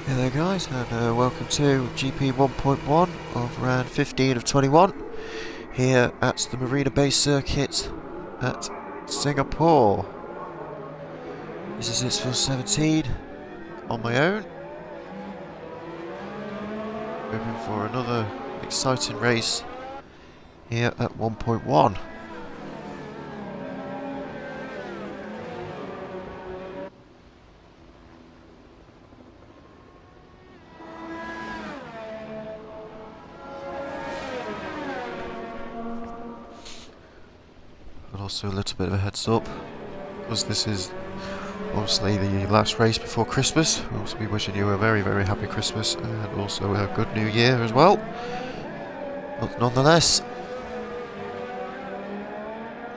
Hey there guys, and welcome to GP1.1 of round 15 of 21 here at the Marina Bay Circuit at Singapore. This is it for 17 on my own. Hoping for another exciting race here at 1.1. And also a little bit of a heads up, because this is obviously the last race before Christmas. We'll also be wishing you a very, very happy Christmas and also a good new year as well. But nonetheless,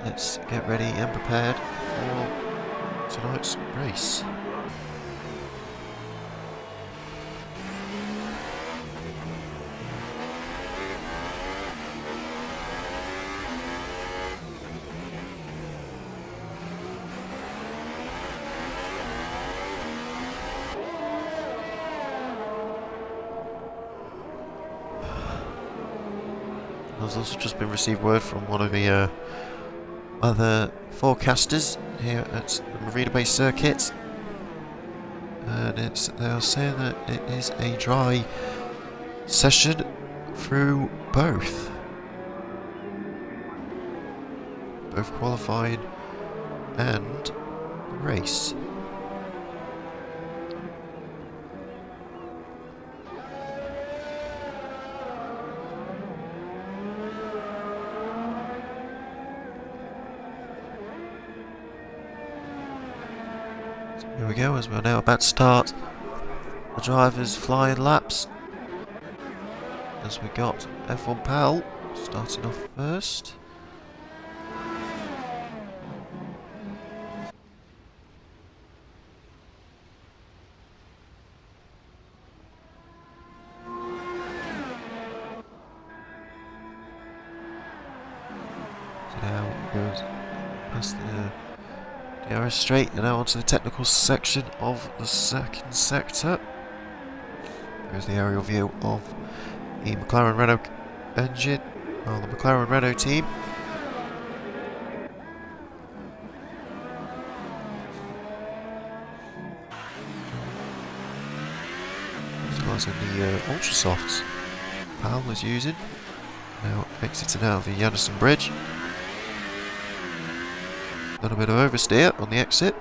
let's get ready and prepared for tonight's race. There's also just been received word from one of the other forecasters here at the Marina Bay Circuit, and they are saying that it is a dry session through both qualifying and the race. Here we go, as we're now about to start the drivers' flying laps. As we got F1 Pal starting off first. So now it goes past the DRS straight and now onto the technical section of the second sector. There's the aerial view of the McLaren Renault engine, or the McLaren Renault team. As in the Ultra Softs Pal was using. Now exiting out of the Yanisson Bridge. A little bit of oversteer on the exit,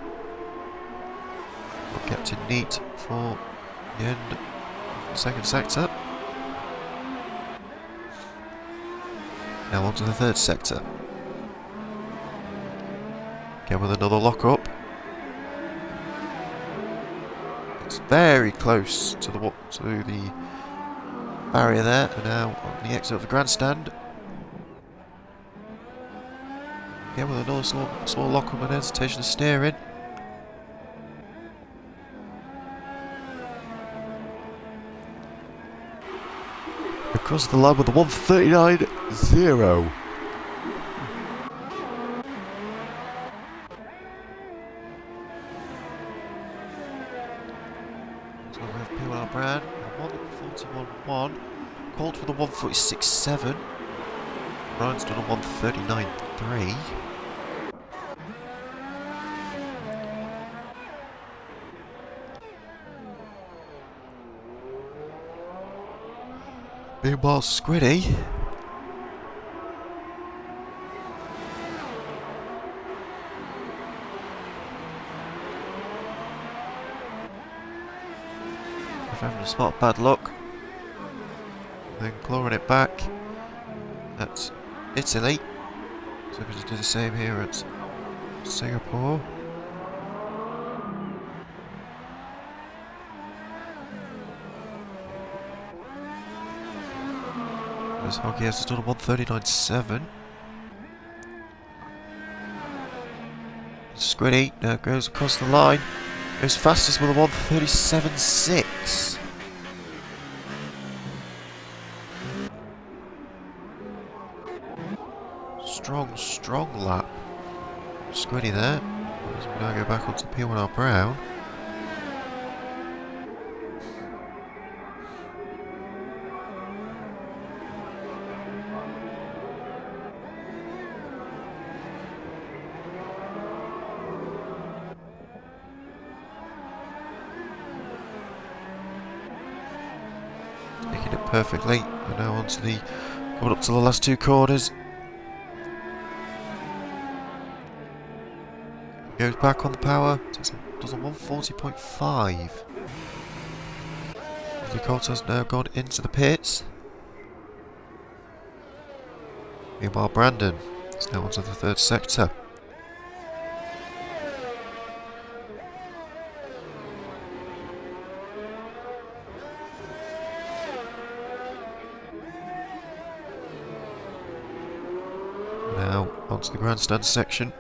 but kept it neat for the end of the second sector. Now onto the third sector. Again with another lock up. It's very close to the barrier there, and now on the exit of the grandstand. Again with another small lock up and hesitation of steering. Across the line with the 139.0. So we have P1R Brad, 141.1, called for the 146.7. Ryan's done a 139.3. Meanwhile, Squiddy having a spot bad luck, then clawing it back at Italy. So we're going to do the same here at Singapore. As Hoggy has done a 139.7. Squiddy now goes across the line. Goes fastest with a 137.6. Strong lap. Squiddy there. As we now go back onto P1R Brown. Taking it perfectly. And now onto the... Coming up to the last two corners. Goes back on the power. Does a 140.5. Renaults has now gone into the pits. Meanwhile, Brandon is now onto the third sector. Now onto the grandstand section.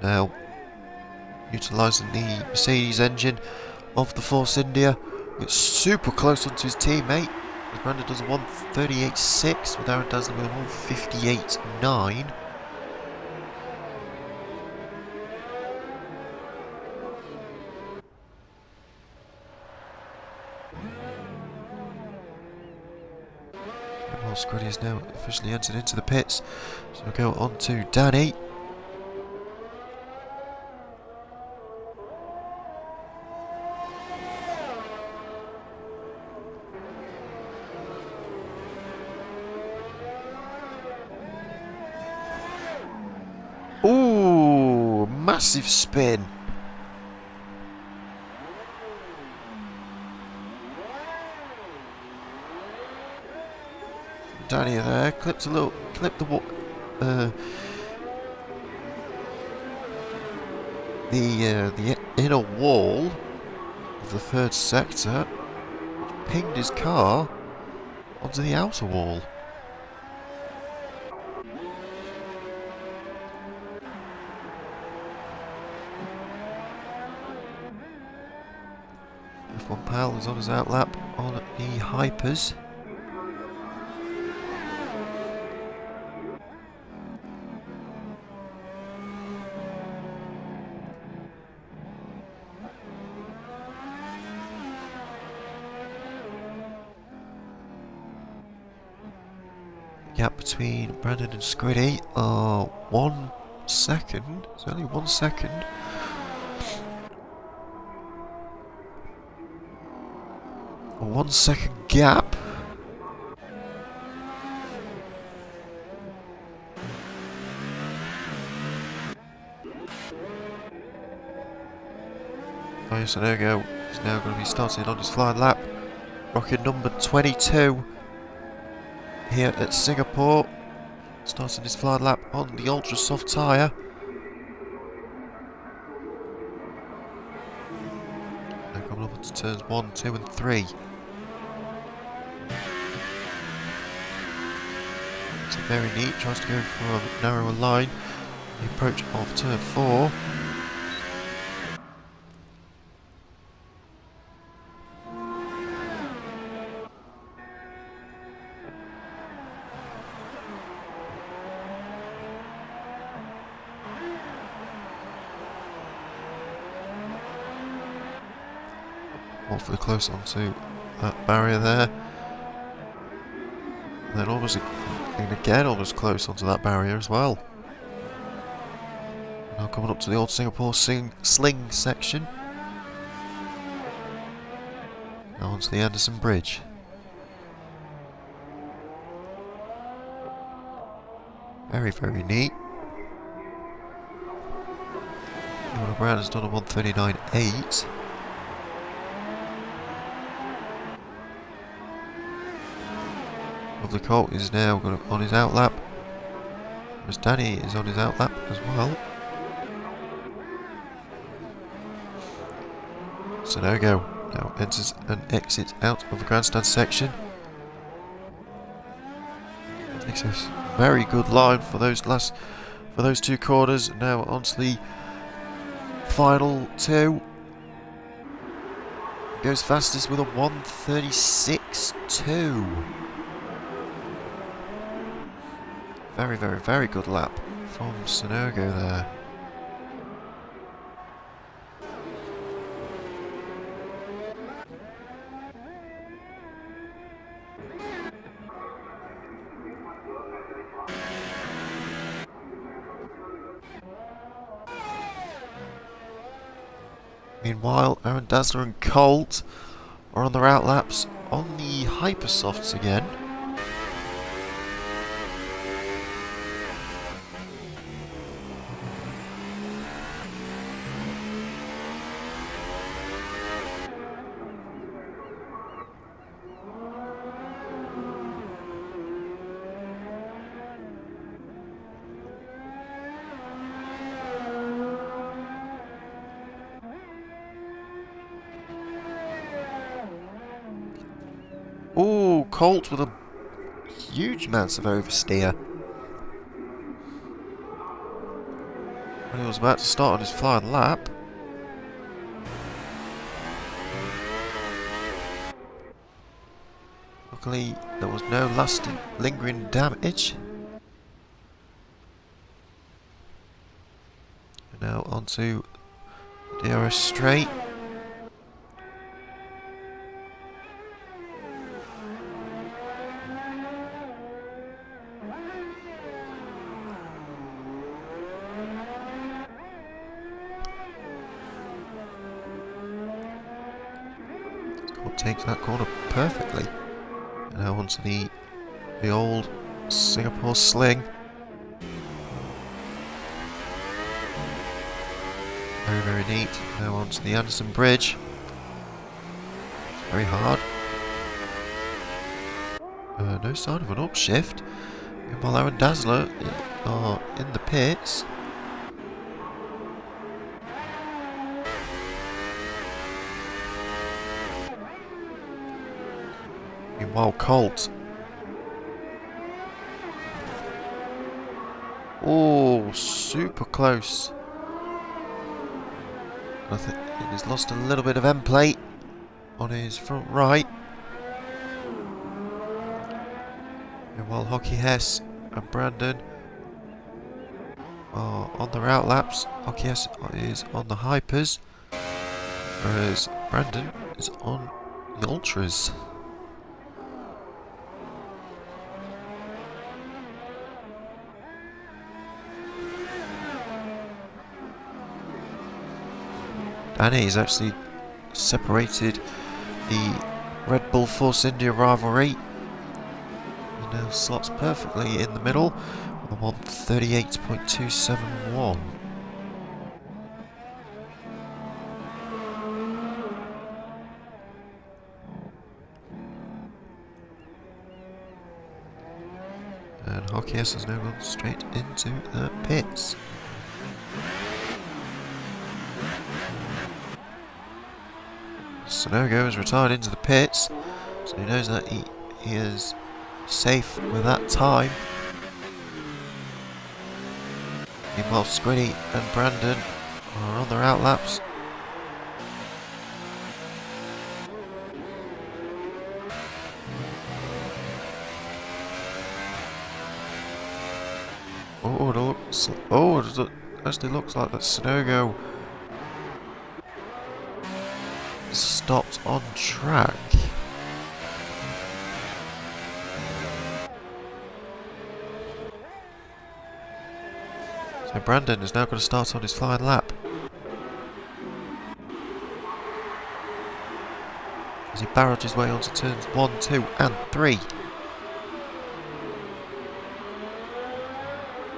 Now utilising the Mercedes engine of the Force India. It's super close onto his teammate. Brandon does a 138.6 with Aaron Dasley with a 158.9. Well, Scuddy is now officially entered into the pits. So we'll go on to Danny. Ooh, massive spin. Danny there clipped the inner wall of the third sector, pinged his car onto the outer wall. F1 Pal is on his outlap on the Hypers. Gap between Brandon and Squiddy are 1 second. It's only 1 second. A 1 second gap. Oh yes, and there we go. He's now going to be starting on his flying lap. Rocket number 22. Here at Singapore, starting his flying lap on the ultra soft tyre. Now coming up into turns 1, 2 and 3. It's very neat, tries to go for a narrower line. The approach of turn 4. Awfully close onto that barrier there. And then again almost close onto that barrier as well. Now coming up to the old Singapore sling section. Now onto the Anderson Bridge. Very, very neat. Noah Brown has done a 139.8. Lovely Colt is now on his outlap. Whereas Danny is on his outlap as well. So there we go. Now enters and exits out of the grandstand section. Makes a very good line for those two corners. Now onto the final two. Goes fastest with a 136.2. Very, very, very good lap from Sonogo there. Meanwhile, Aaron Dazzler and Colt are on their outlaps on the Hypersofts again. Ooh, Colt with a huge amount of oversteer. When he was about to start on his flying lap. Luckily, there was no lasting, lingering damage. And now onto DRS straight. Takes that corner perfectly. And now onto the old Singapore sling. Very, very neat. Now onto the Anderson Bridge. Very hard. No sign of an upshift. Meanwhile, Aaron Dazzler are in the pits. Meanwhile, Colt. Oh, super close. I think he's lost a little bit of end plate on his front right. Meanwhile, Hockey Hess and Brandon are on their outlaps. Hockey Hess is on the Hypers, whereas Brandon is on the Ultras. Danny has actually separated the Red Bull Force India rivalry. He now slots perfectly in the middle with a 1:38.271. And Hockey S has now gone straight into the pits. Sonogo has retired into the pits, so he knows that he is safe with that time. Meanwhile, Squiddy and Brandon are on their outlaps. It actually looks like that Sonogo stopped on track. So Brandon is now going to start on his flying lap. As he barraged his way onto turns 1, 2 and 3.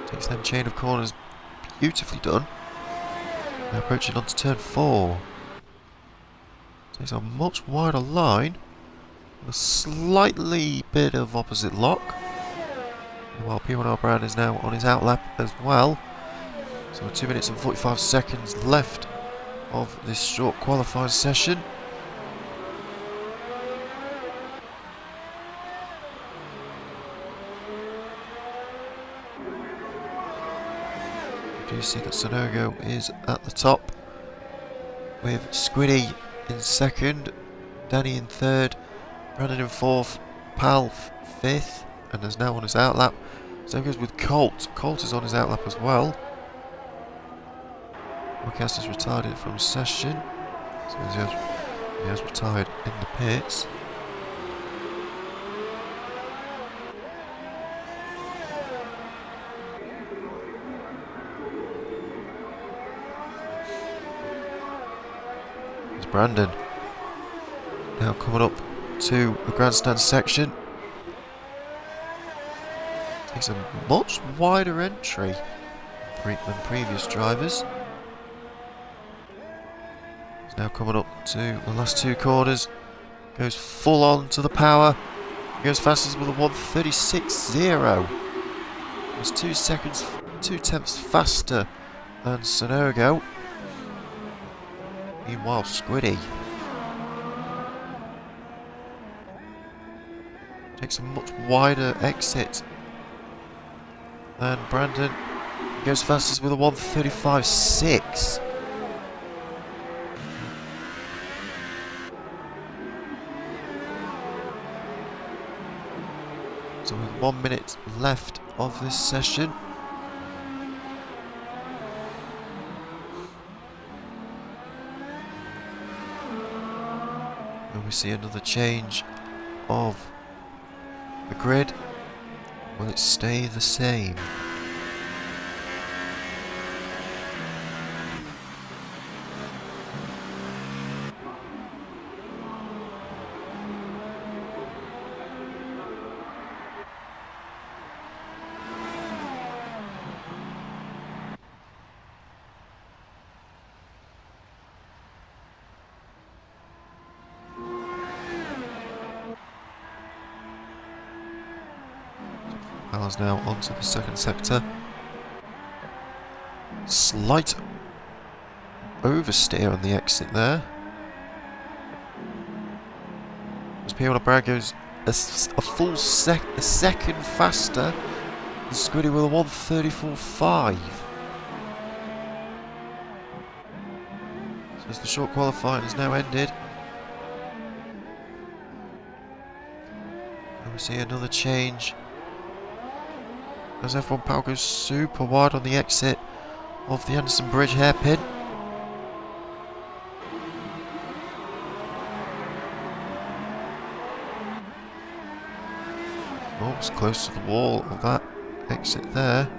Takes them chain of corners beautifully done. Now approaching onto turn 4. Takes a much wider line. With a slightly bit of opposite lock. While P1R Brown is now on his outlap as well. So 2 minutes and 45 seconds left of this short qualifying session. You do see that Sonogo is at the top, with Squiddy in second, Danny in third, Brandon in fourth, Pal fifth, and is now on his outlap. Same goes with Colt. Colt is on his outlap as well. Podcast has retired from session, so he has retired in the pits. Brandon now coming up to the grandstand section. Takes a much wider entry than previous drivers. He's now coming up to the last two corners. Goes full on to the power. Goes fastest with a 1:36.0. He's 2 seconds, 2 tenths faster than Sonogo. Meanwhile, Squiddy takes a much wider exit than Brandon. He goes fastest with a 1:35.6. So with 1 minute left of this session, and we see another change of the grid. Will it stay the same? Miles now onto the second sector. Slight oversteer on the exit there. As Pierre Brad goes a full second faster than Squiddy with a 1:34.5. So as the short qualifying has now ended, and we see another change as F1 Power goes super wide on the exit of the Anderson Bridge hairpin. Oh, it's close to the wall of that exit there.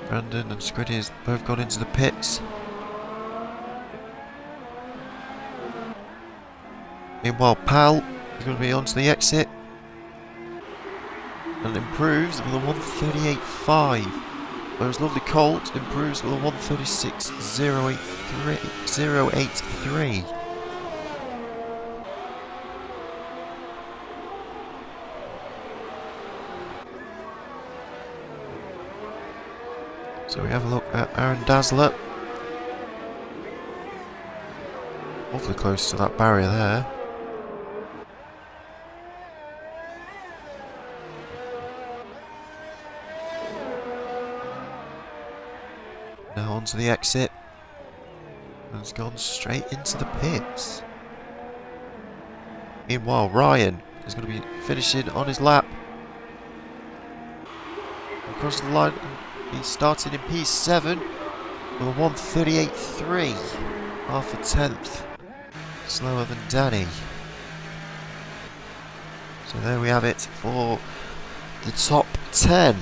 Brandon and Squiddy has both gone into the pits. Meanwhile, Pal is going to be onto the exit and improves with a 1:38.5. Whereas Lovely Colt improves with a 1:36.083. So we have a look at Aaron Dazzler. Awfully close to that barrier there. Now onto the exit. And has gone straight into the pits. Meanwhile, Ryan is going to be finishing on his lap. Across the line. He started in P7 with a 1:38.3, half a tenth slower than Danny. So there we have it for the top 10.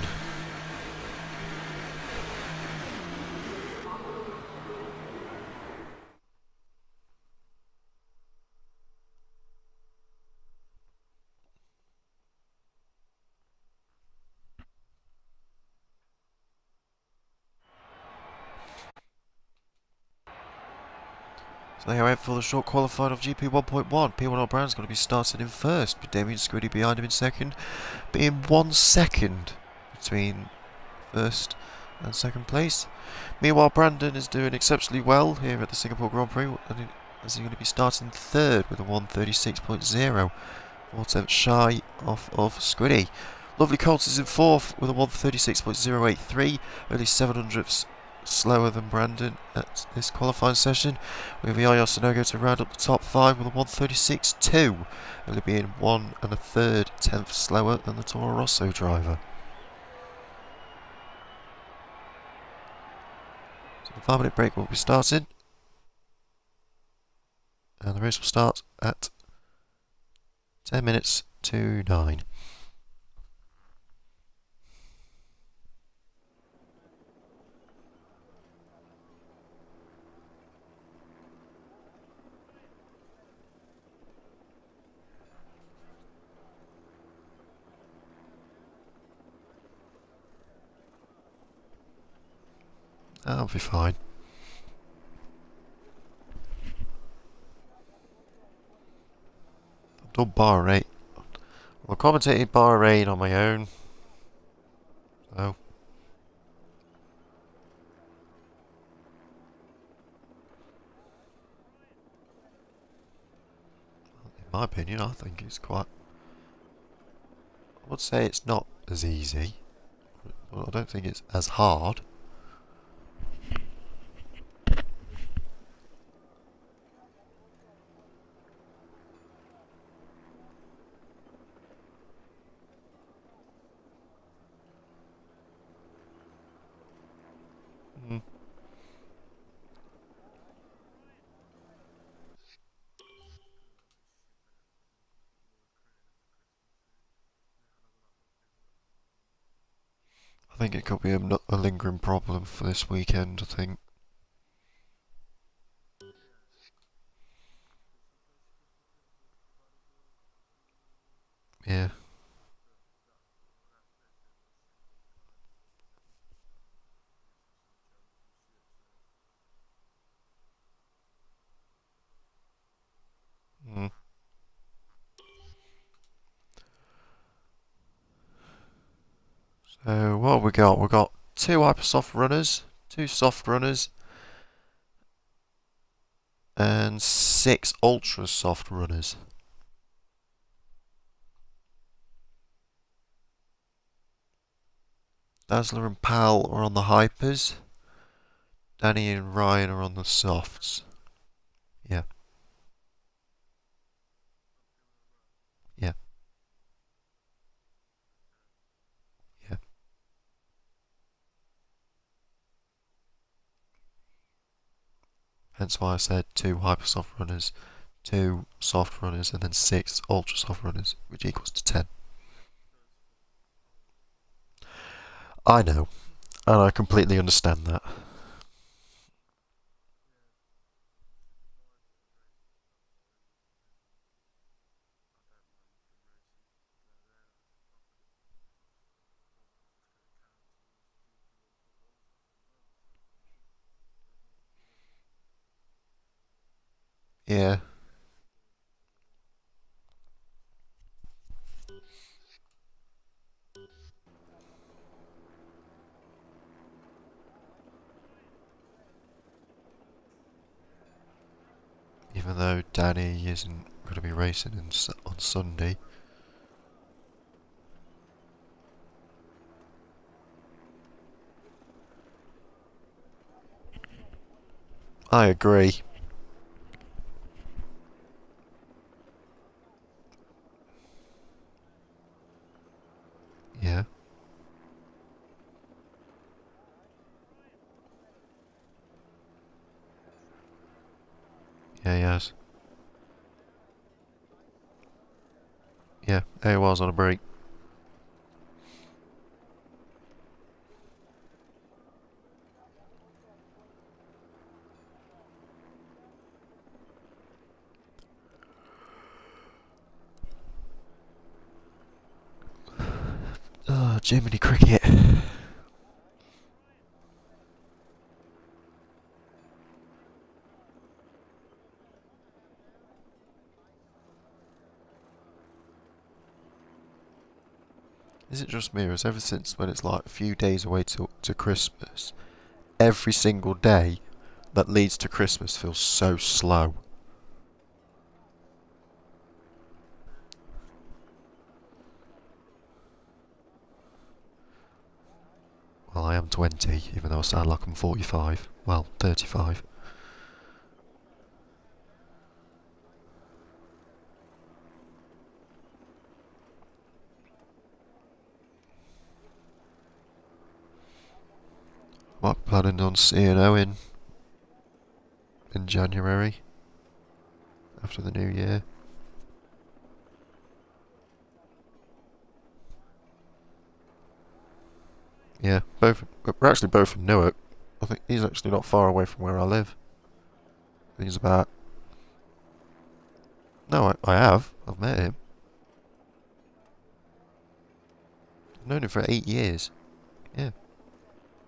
So there we have it for the short qualifying of GP1.1. P1R Brown's going to be starting in first, with Damien Squiddy behind him in second, being 1 second between first and second place. Meanwhile, Brandon is doing exceptionally well here at the Singapore Grand Prix, as he's going to be starting third with a 1:36.0, 4 tenths shy off of Squiddy. Lovely Colt is in fourth with a 1:36.083, only 700ths slower than Brandon at this qualifying session, with Yaya Sonogo to round up the top 5 with a 1:36.2, only being 1 1/3 tenth slower than the Toro Rosso driver. So the 5-minute break will be starting, and the race will start at 10 minutes to 9. That'll be fine. I've done Bahrain. Well, I commentated Bahrain on my own. So. In my opinion, I think it's quite... I would say it's not as easy. But I don't think it's as hard. I think it could be a lingering problem for this weekend, I think. Yeah. Mm. So what have we got? We've got 2 hypersoft runners, 2 soft runners, and 6 ultra soft runners. Dazzler and Pal are on the hypers. Danny and Ryan are on the softs. Yeah. Yeah. Yeah. Hence why I said 2 hypersoft runners, 2 soft runners, and then 6 ultra soft runners, which equals to 10. I know, and I completely understand that. Yeah. Even though Danny isn't going to be racing on Sunday. I agree. Yeah. Yeah, he has. Yeah, he was on a break. Oh, Jiminy Cricket. Is it just me, or is ever since when it's like a few days away to Christmas, every single day that leads to Christmas feels so slow? Well, I am 20, even though I sound like I'm 45. Well, 35. I'm planning on seeing Owen in January, after the new year. Yeah, we're actually both in Newark. I think he's actually not far away from where I live. He's about... No, I have. I've met him. I've known him for 8 years. Yeah.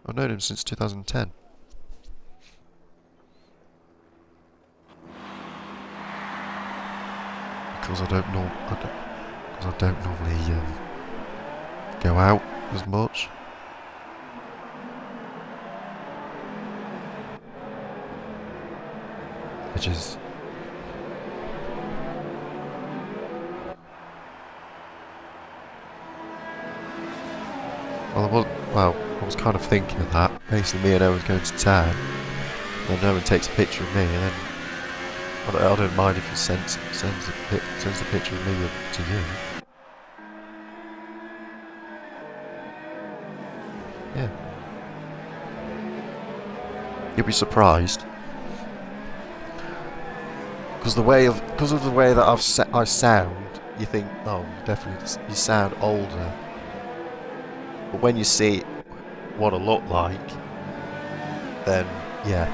I've known him since 2010. Because I don't normally go out as much. Which is... I was kind of thinking of that. Basically, me and Owen going to town, and Owen takes a picture of me, and then I don't mind if he sends a picture of me to you. Yeah. You'll be surprised. Because of the way that I sound, you think, oh, you sound older. But when you see what I look like, then yeah.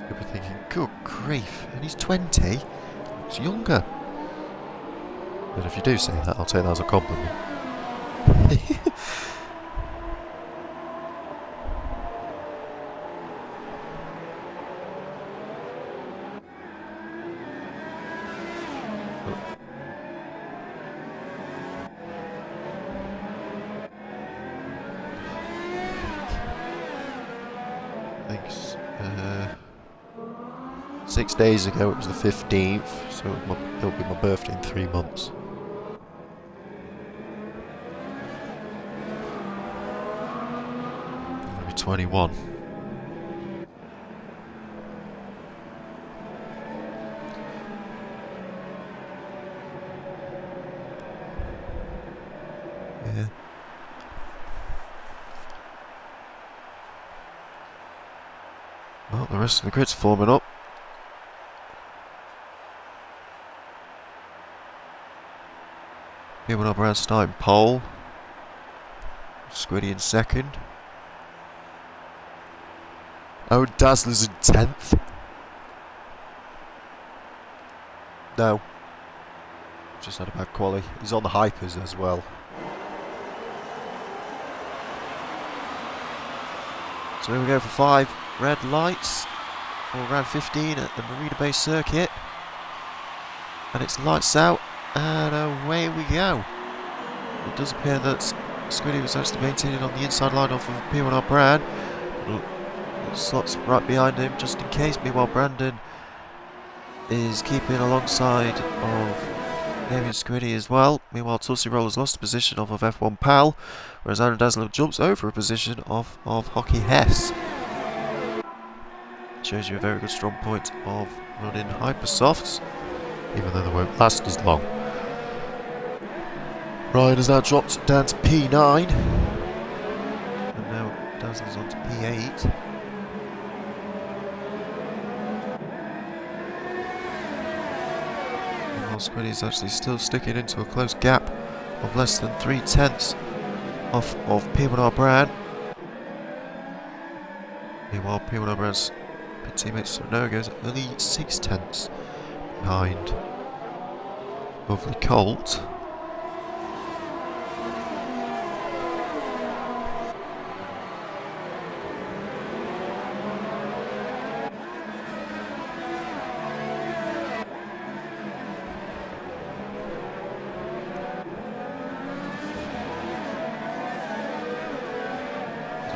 You'll be thinking, good grief, and he's 20? He's younger. But if you do say that, I'll take that as a compliment. Thanks. 6 days ago it was the 15th, so it'll be my birthday in 3 months. I'll be 21. Yeah. Well, the rest of the grid's forming up. People up around starting pole. Squiddy in second. Oh, Dazzler's in 10th. No. Just had a bad quali. He's on the hypers as well. So here we go for 5 red lights for round 15 at the Marina Bay circuit. And it's lights out. And away we go. It does appear that Squiddy was actually maintaining on the inside line off of P1R Brad. Slots right behind him just in case. Meanwhile, Brandon is keeping alongside of Damien Squiddy as well. Meanwhile, Tulsi Roller's lost a position off of F1 Pal, whereas Aaron Dazzler jumps over a position of Hockey Hess. Shows you a very good strong point of running Hypersofts, even though they won't last as long. Ryan has now dropped down to P9. And now Dazzler's on to P8. Meanwhile, Squiddy is actually still sticking into a close gap of less than 3/10 off of P1R Brad. Meanwhile, P1R Brad's teammates now goes only 6/10 behind lovely Colt.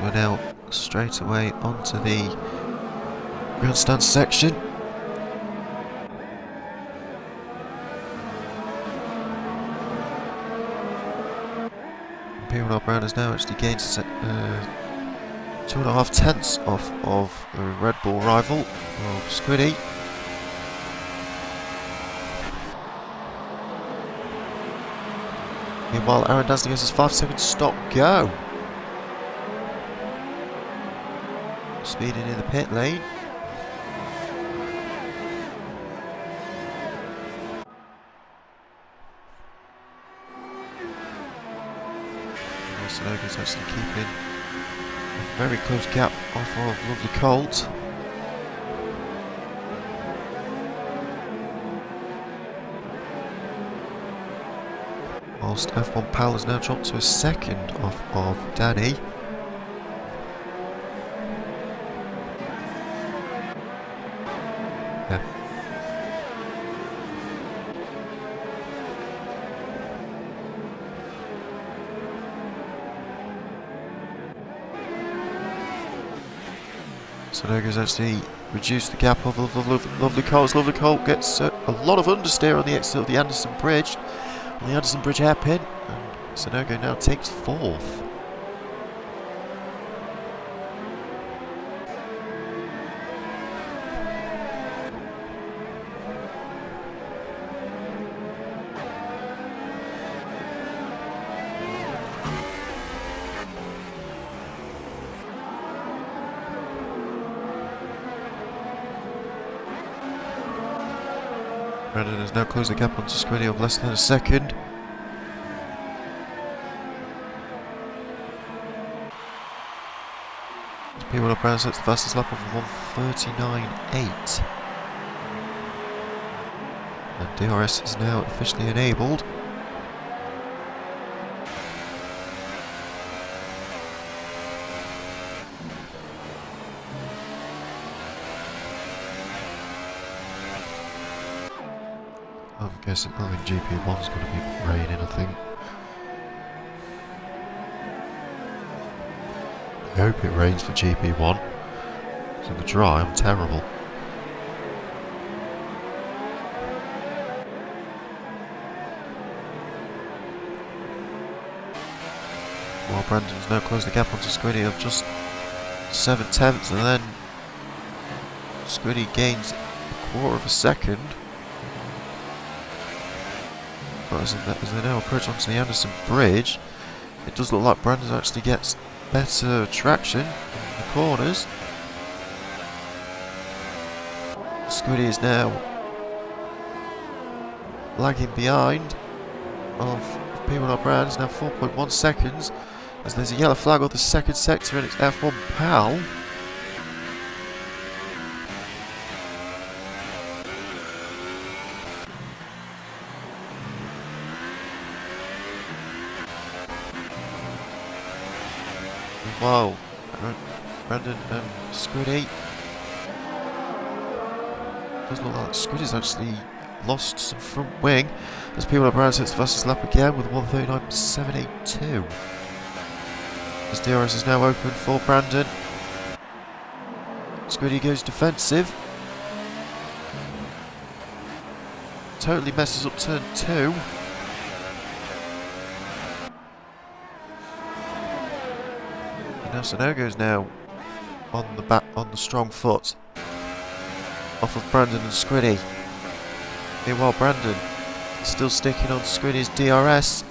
We're now straight away onto the grandstand section. P1R Brad has now actually gained 2.5 tenths off of a Red Bull rival of Squiddy. Meanwhile, Aaron Dazzler gets his 5-second stop go. speeding in the pit lane. Sonogo's actually keeping a very close gap off of Lovely Colt. Whilst F1 Pal has now dropped to a second off of Danny. Yeah. Sonogo's actually reduced the gap of Lovely Colt. Lovely Colt gets a lot of understeer on the exit of the Anderson Bridge. On the Anderson Bridge hairpin, and Sonogo now takes 4th. Brandon has now closed the gap onto Squiddy of less than a second. P1 up Brown sets the fastest lap of 1:39.8. And DRS is now officially enabled. I'm guessing, I think GP1's going to be raining, I think. I hope it rains for GP1. So in the dry, I'm terrible. While Brandon's now closed the gap onto Squiddy of just 7/10, and then Squiddy gains a quarter of a second. But as they now approach onto the Anderson Bridge, it does look like Brandon actually gets better traction in the corners. Squiddy is now lagging behind of P1 Brand. It's now 4.1 seconds as there's a yellow flag on the second sector and it's F1 Pal. Wow, Brandon and Squiddy. Does look like Squiddy's actually lost some front wing as P1 Brown sets the fastest lap again with 1:39.782. As DRS is now open for Brandon. Squiddy goes defensive. Totally messes up turn 2. Now Sonogo's now on the strong foot off of Brandon and Squiddy. Meanwhile Brandon is still sticking on Squiddy's DRS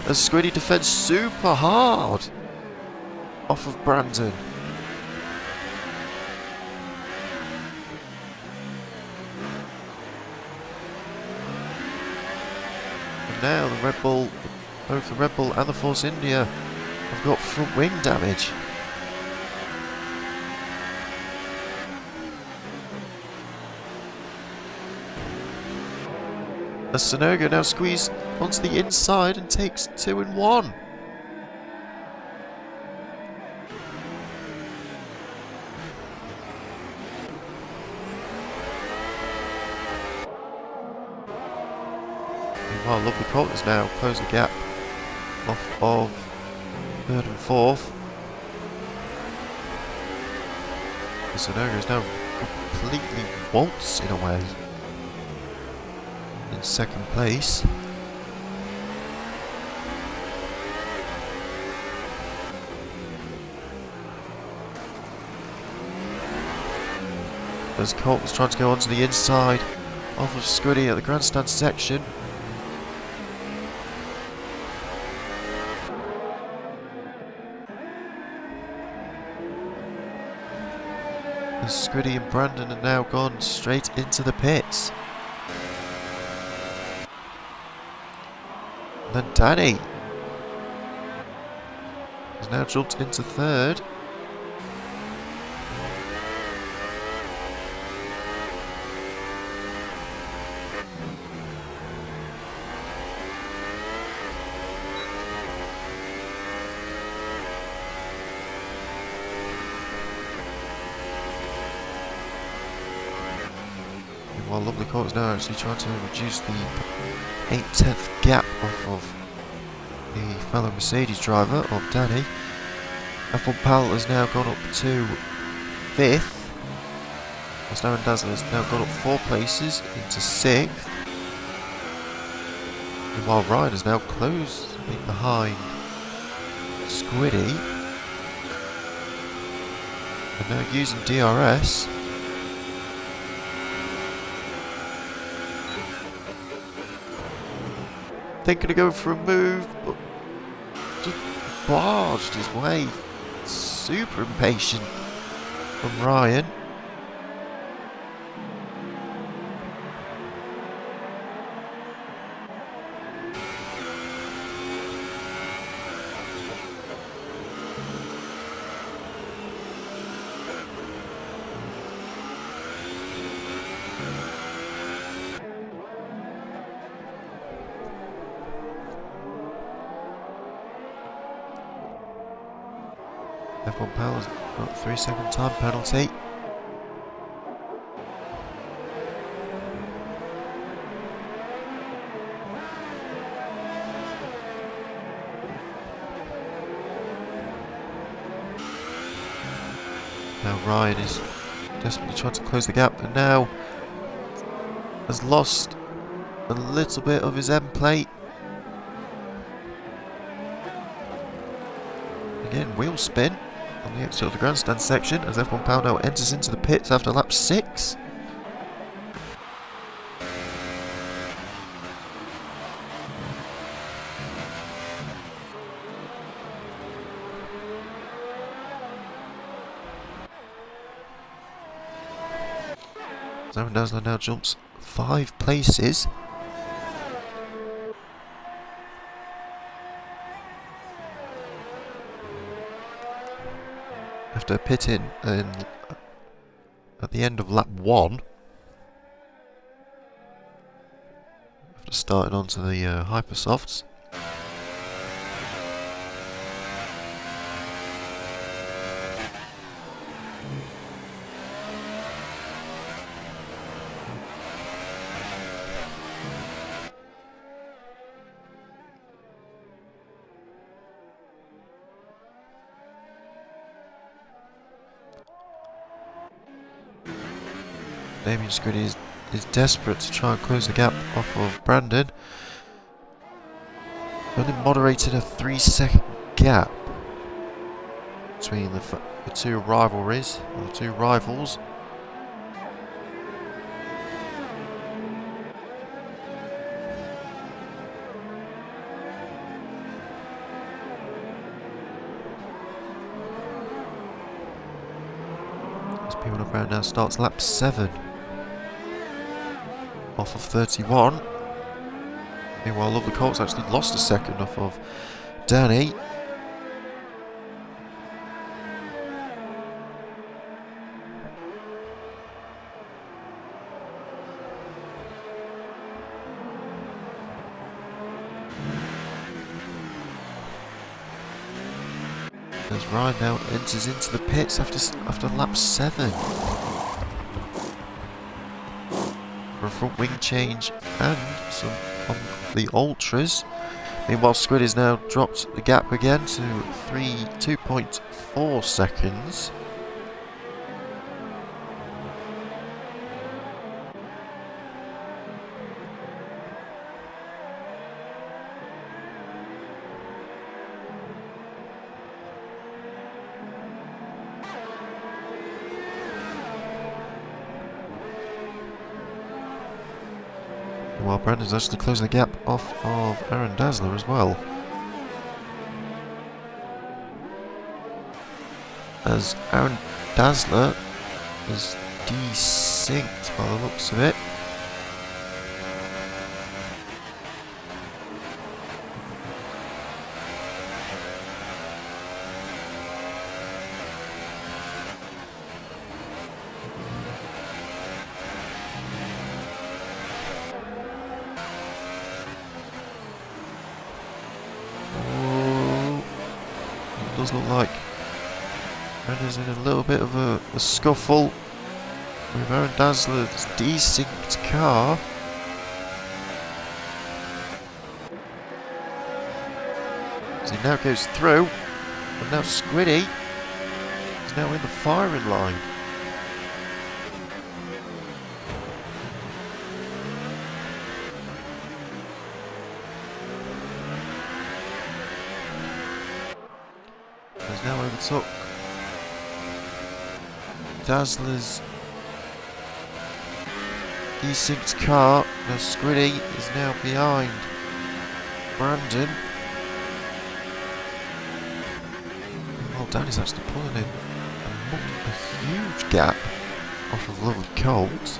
as Squiddy defends super hard off of Brandon. And now the Red Bull, both the Red Bull and the Force India have got front wing damage. As Sonogo now squeezed onto the inside and takes 2 and 1. Meanwhile, Lovely Colt has now closed the gap off of 3rd and 4th. And Sonogo is now completely waltzing away in 2nd place. As Colt was trying to go onto the inside off of Squiddy at the grandstand section. As Scriddy and Brandon are now gone straight into the pits. And then Danny has now jumped into third. While Lovely Court is now actually trying to reduce the 8/10 gap off of the fellow Mercedes driver of Danny. F1 Pal has now gone up to 5th. As Aaron Dazzler has now gone up 4 places into 6th. And while Ryan has now closed in behind Squiddy. And now using DRS. Thinking of going for a move, but just barged his way. Super impatient from Ryan. F1 Power's got a 3-second time penalty. Now Ryan is desperately trying to close the gap, and now has lost a little bit of his end plate. Again, wheel spin on the exit of the grandstand section as F1 Power now enters into the pits after lap 6. Aaron Dazzler now jumps 5 places. After pitting at the end of lap 1, after starting onto the Hypersofts. Damien Scriddy is desperate to try and close the gap off of Brandon. Only moderated a 3-second gap between the two rivalries, or the two rivals. As P1 Brown now starts lap 7. Off of 31. Meanwhile, Lovely Colts actually lost a second off of Danny. As Ryan now enters into the pits after lap 7. For a front wing change and some on the ultras. Meanwhile, Squid has now dropped the gap again to 2.4 seconds. While Brandon's actually closing the gap off of Aaron Dazzler as well. As Aaron Dazzler is desynced by the looks of it. Does look like Brendan's in a little bit of a scuffle with Aaron Dazzler's desynced car. As he now goes through, and now Squiddy is now in the firing line. Has now overtook Dazzler's desynced car. Now Squiddy is now behind Brandon. Well, Danny's actually pulling in a huge gap off of Lovely Colt.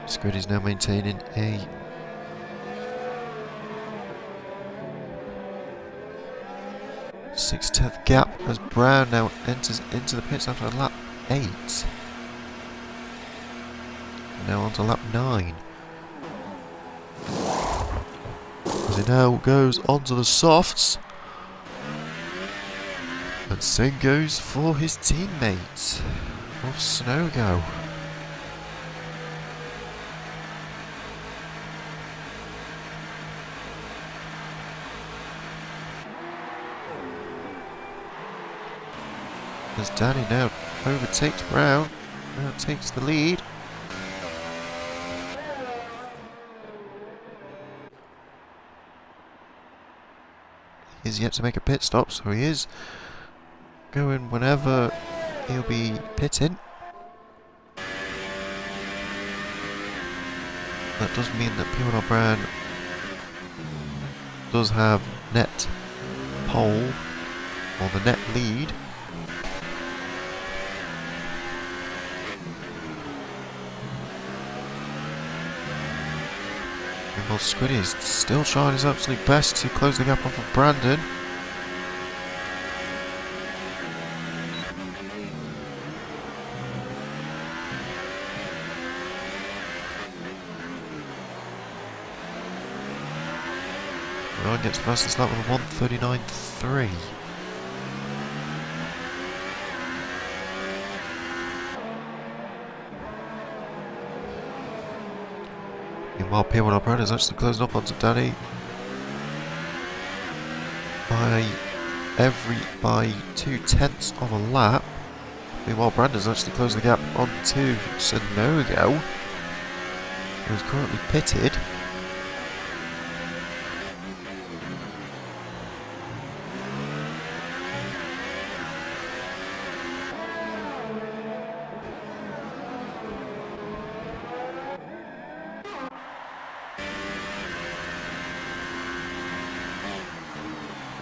Squid is now maintaining a six-tenth gap as Brown now enters into the pits after lap 8. Now on to lap 9. As he now goes onto the softs. And same goes for his teammate of Snowgo. As Danny now overtakes Brown, now takes the lead. He is yet to make a pit stop, so he is going whenever he'll be pitting. That does mean that P1 Brown does have net pole, or the net lead. Well, Squiddy is still trying his absolute best to close the gap off of Brandon. Ryan gets the fastest lap with a 1:39.3. Meanwhile, P1 Brown is actually closing up onto Danny by 2/10 of a lap. Meanwhile, Brandon's actually closing the gap onto Sonogo, who is currently pitted.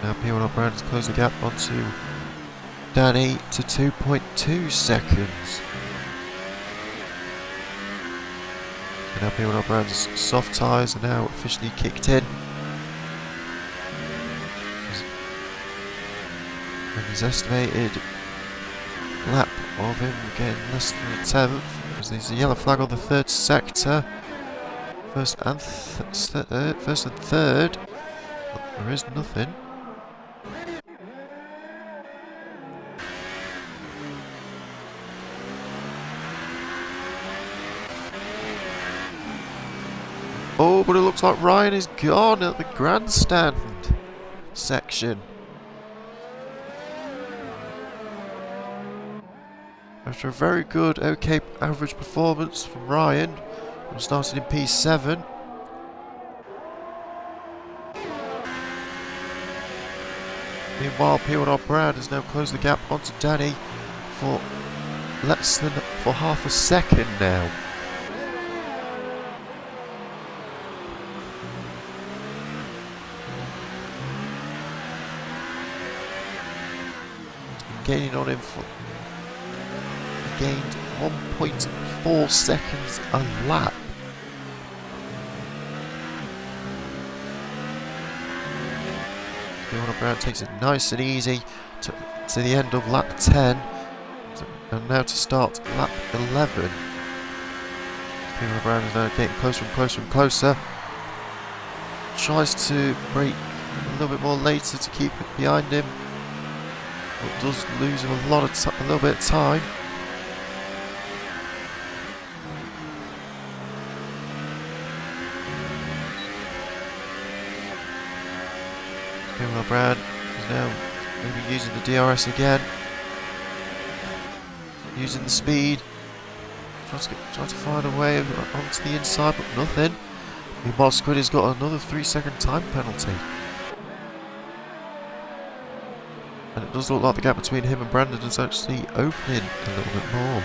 Now P1 Brown has closed the gap onto Danny to 2.2 seconds. And now P1 Brown's soft tyres are now officially kicked in. And his estimated lap of him getting less than a tenth, as there's a yellow flag on the third sector. First and third, there is nothing. Oh, but it looks like Ryan is gone at the grandstand section. After a very good, okay average performance from Ryan, from starting in P7. Meanwhile, P1 Brown has now closed the gap onto Danny for half a second now. gaining on him for... He gained 1.4 seconds a lap. Leon Brown takes it nice and easy to the end of lap 10. And now to start lap 11. Leon Brown is now getting closer and closer and closer. Tries to brake a little bit more later to keep it behind him. But does lose him a little bit of time. Leon Brown is now maybe using the DRS again. Using the speed. Trying to find a way onto the inside, but nothing. Meanwhile, Squiddy's got another 3-second time penalty. And it does look like the gap between him and Brandon is actually opening a little bit more.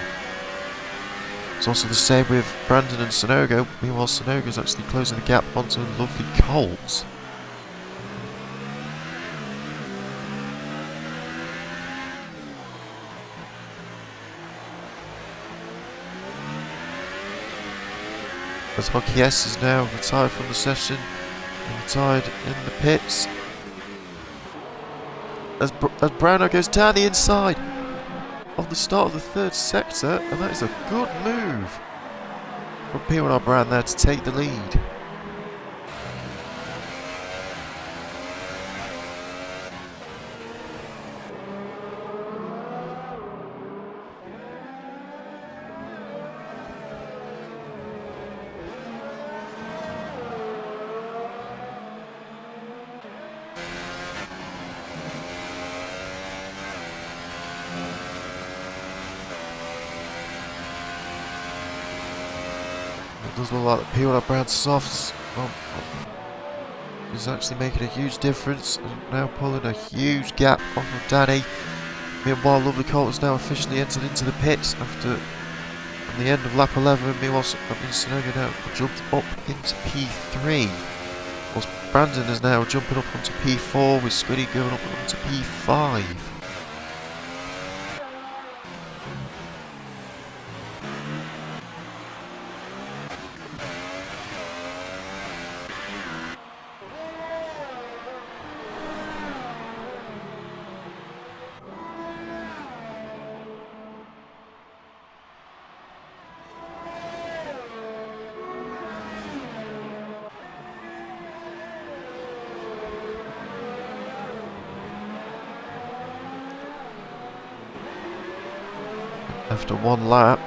It's also the same with Brandon and Sonogo. Meanwhile, Sonogo's actually closing the gap onto lovely Colt. As Hockey S is now retired from the session and retired in the pits. As Browner goes down the inside of the start of the third sector, and that is a good move from P1R Brown there to take the lead. It does look like the P1R Brown softs is actually making a huge difference, and now pulling a huge gap off of Danny. Meanwhile, Lovely Colt has now officially entered into the pits after the end of lap 11. Meanwhile, Sonogo now jumped up into P3. Whilst Brandon is now jumping up onto P4, with Squiddy going up onto P5. After one lap,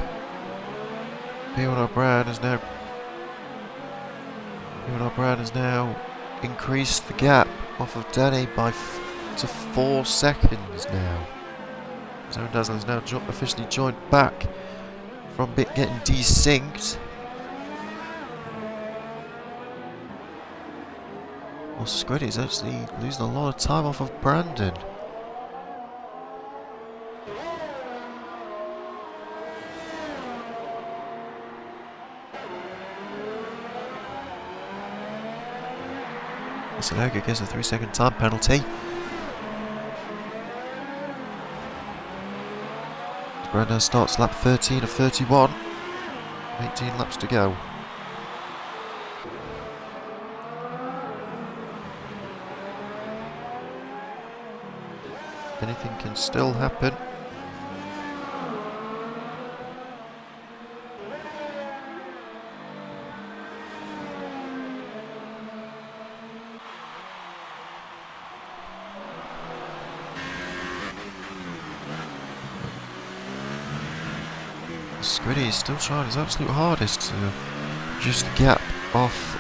P1R Brown has now increased the gap off of Danny to 4 seconds now. Zone Dazzler has now officially joined back from getting desynced. Well, Squiddy is actually losing a lot of time off of Brandon. Sonogo gets a 3-second time penalty. Brandon starts lap 13 of 31. 18 laps to go. Anything can still happen. Squiddy is still trying his absolute hardest to reduce the gap off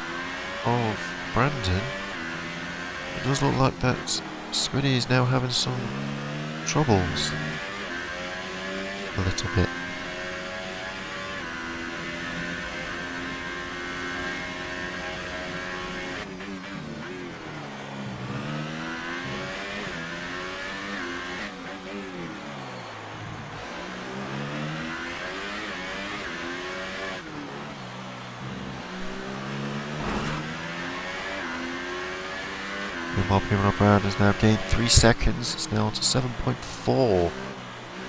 of Brandon. It does look like that Squiddy is now having some troubles. A little bit. Meanwhile, P1 Brown has now gained 3 seconds. It's now on to 7.4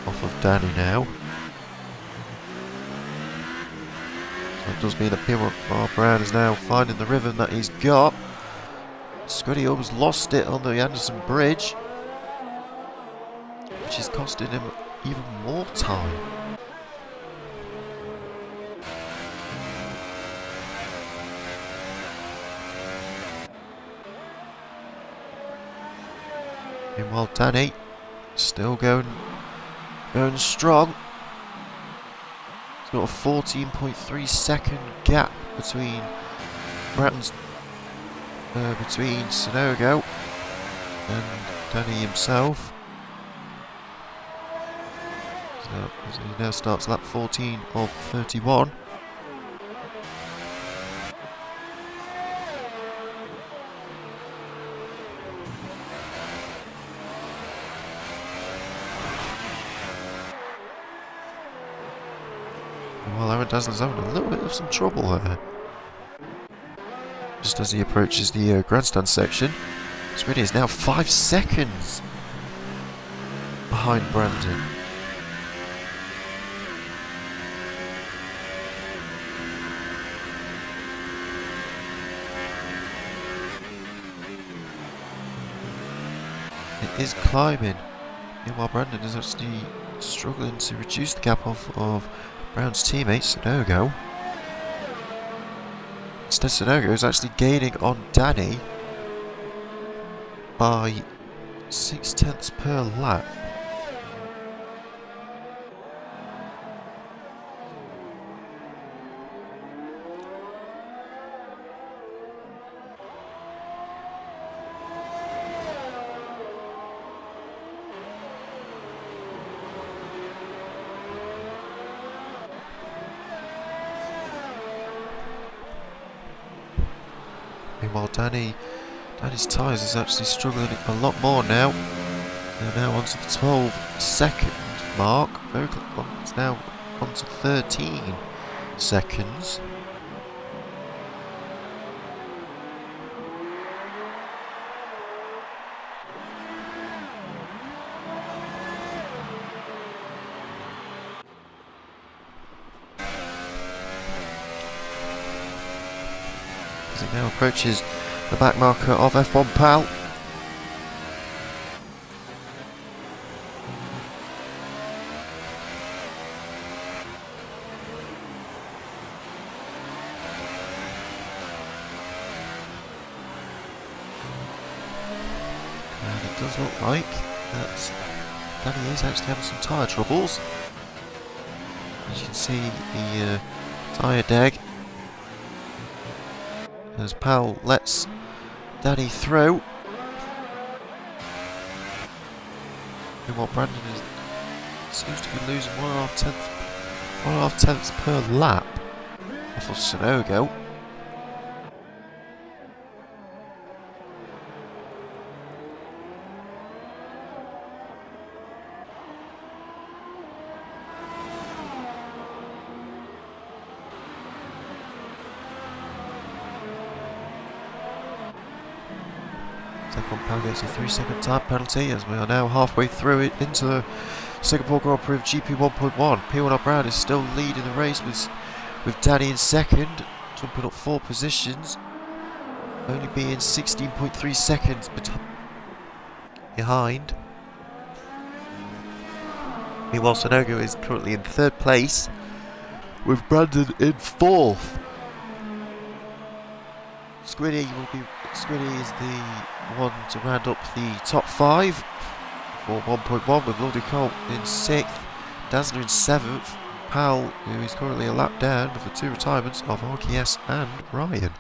off of Danny now. So it does mean that P1 Brown is now finding the rhythm that he's got. Scuddy almost lost it on the Anderson Bridge, which is costing him even more time. Meanwhile, Danny still going strong. He's got a 14.3 second gap between between Sonogo and Danny himself. So he now starts lap 14 of 31. While Aaron Dazzler's having a little bit of some trouble there. Just as he approaches the grandstand section, Scuddy is now 5 seconds behind Brandon. It is climbing. Meanwhile, Brandon is actually struggling to reduce the gap off of Brown's teammate, Sonogo. Instead, Sonogo is actually gaining on Danny by 0.6 per lap. Meanwhile, Danny's tyres is actually struggling a lot more now. They're now onto the 12-second mark. Very close. It's now onto 13 seconds. As it now approaches the back marker of F1 Pal. And it does look like that Danny is actually having some tyre troubles. As you can see, the tyre deg as Pal lets Danny through. Meanwhile, Brandon seems to be losing 1.5 tenths per lap off of Sonogo. F1 Pal gets a 3-second time penalty as we are now halfway through it into the Singapore Grand Prix of GP1.1. P1 Brown is still leading the race with Danny in second, jumping up 4 positions, only being 16.3 seconds behind. Meanwhile, Sonogo is currently in 3rd place, with Brandon in 4th. Scuddy is the one to round up the top 5 for 1.1, with Lordy Colt in 6th, Dazzler in 7th, Pal, who is currently a lap down with the 2 retirements of RKS and Ryan.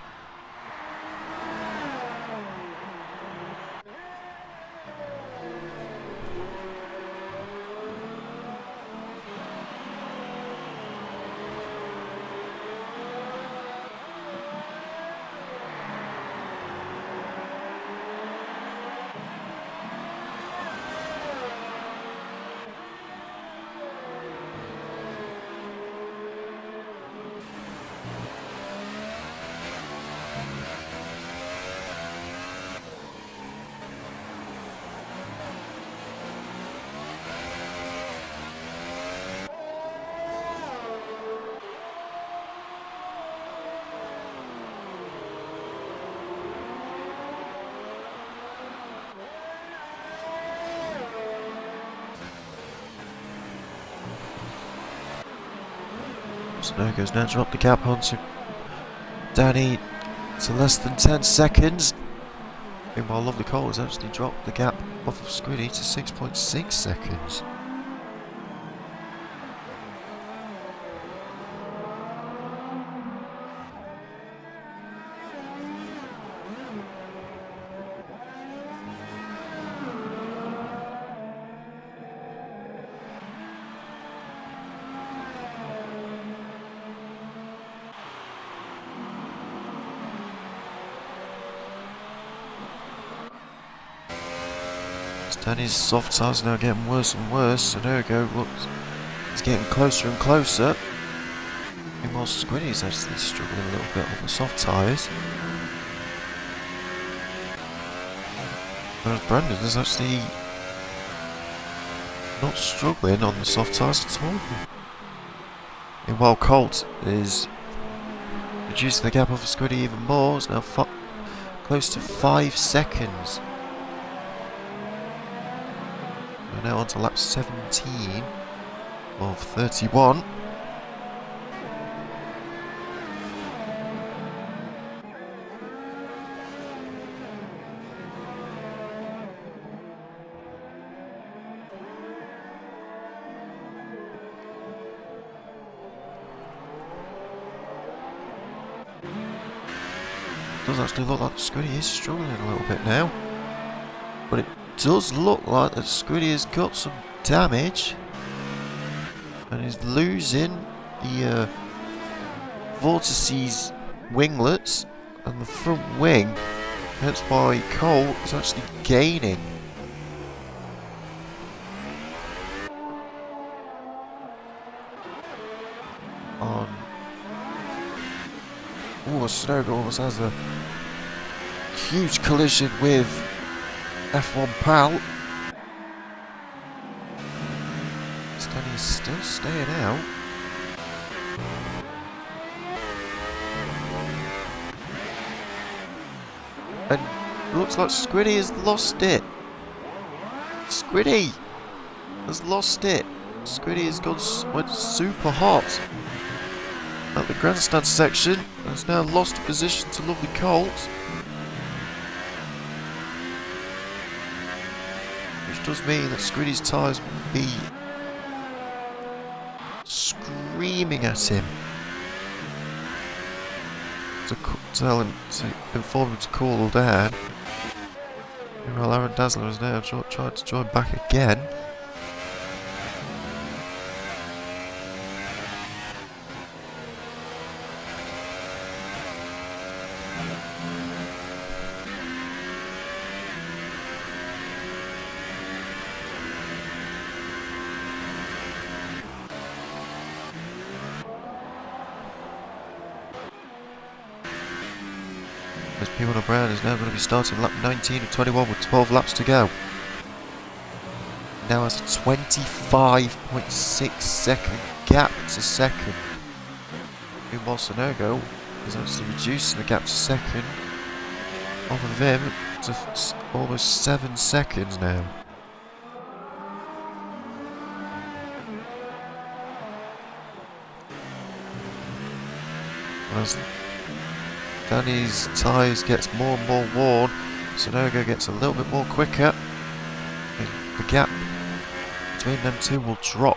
Sunoco's now dropped the gap onto Danny to less than 10 seconds. Meanwhile, Lovely Cole has actually dropped the gap off of Squiddy to 6.6 seconds. Danny's soft tyres are now getting worse and worse, and there we go, looks, he's getting closer and closer. Meanwhile, Squiddy's actually struggling a little bit on the soft tyres. Whereas Brandon is actually not struggling on the soft tyres at all. Meanwhile, Colt is reducing the gap off of Squiddy even more, it's now close to 5 seconds. We're now on to lap 17 of 31. It does actually look like Squiddy is struggling a little bit now, but it does look like that Squiddy has got some damage and is losing the vortices winglets and the front wing. That's why Cole is actually gaining. On Sunoco almost has a huge collision with F1 Pal. Stanley's still staying out. And looks like Squiddy has lost it. Squiddy has lost it. Squiddy has went super hot at the grandstand section and has now lost position to Lovely Colt. Which does mean that Squiddy's tyres will be screaming at him to inform him to cool down. Meanwhile, Aaron Dazzler has now tried to join back again. P1 Brown is now going to be starting lap 19 of 21 with 12 laps to go. Now has a 25.6 second gap to second. Meanwhile, Sunoco is actually reducing the gap to second off of him to almost 7 seconds now. As Danny's tyres gets more and more worn, Sunoco gets a little bit more quicker. The gap between them two will drop.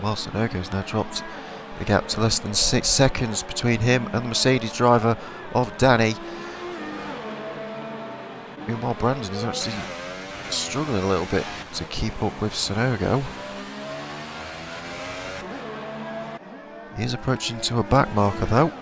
While Sunoco's now dropped the gap to less than 6 seconds between him and the Mercedes driver of Danny. Meanwhile, Brandon is actually struggling a little bit to keep up with Sunoco. He is approaching to a back marker though.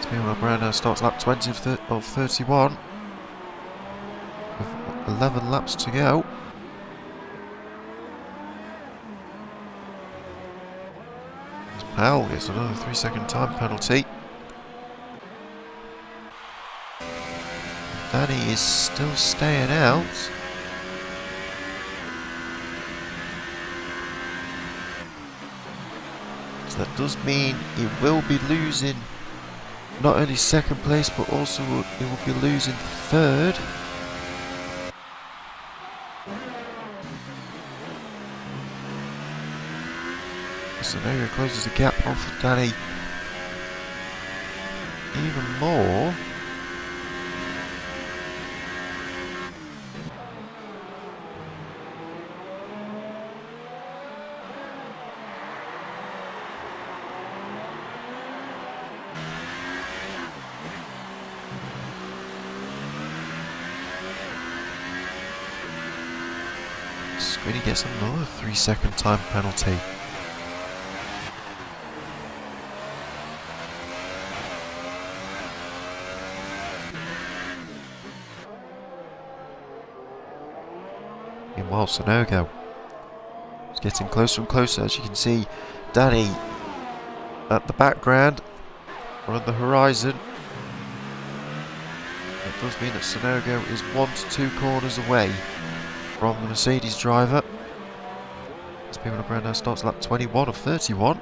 Speedwell Brown now starts lap 20 of 31. With 11 laps to go. Powell gets another 3-second time penalty. Danny is still staying out. So that does mean he will be losing not only second place, but also he will be losing third. So now he closes the gap off Danny even more. Squiddy gets another 3-second time penalty. Meanwhile, Sonogo is getting closer and closer. As you can see, Danny at the background or on the horizon. That does mean that Sonogo is 1 to 2 corners away from the Mercedes driver. Speedwell Brown now starts lap 21 of 31.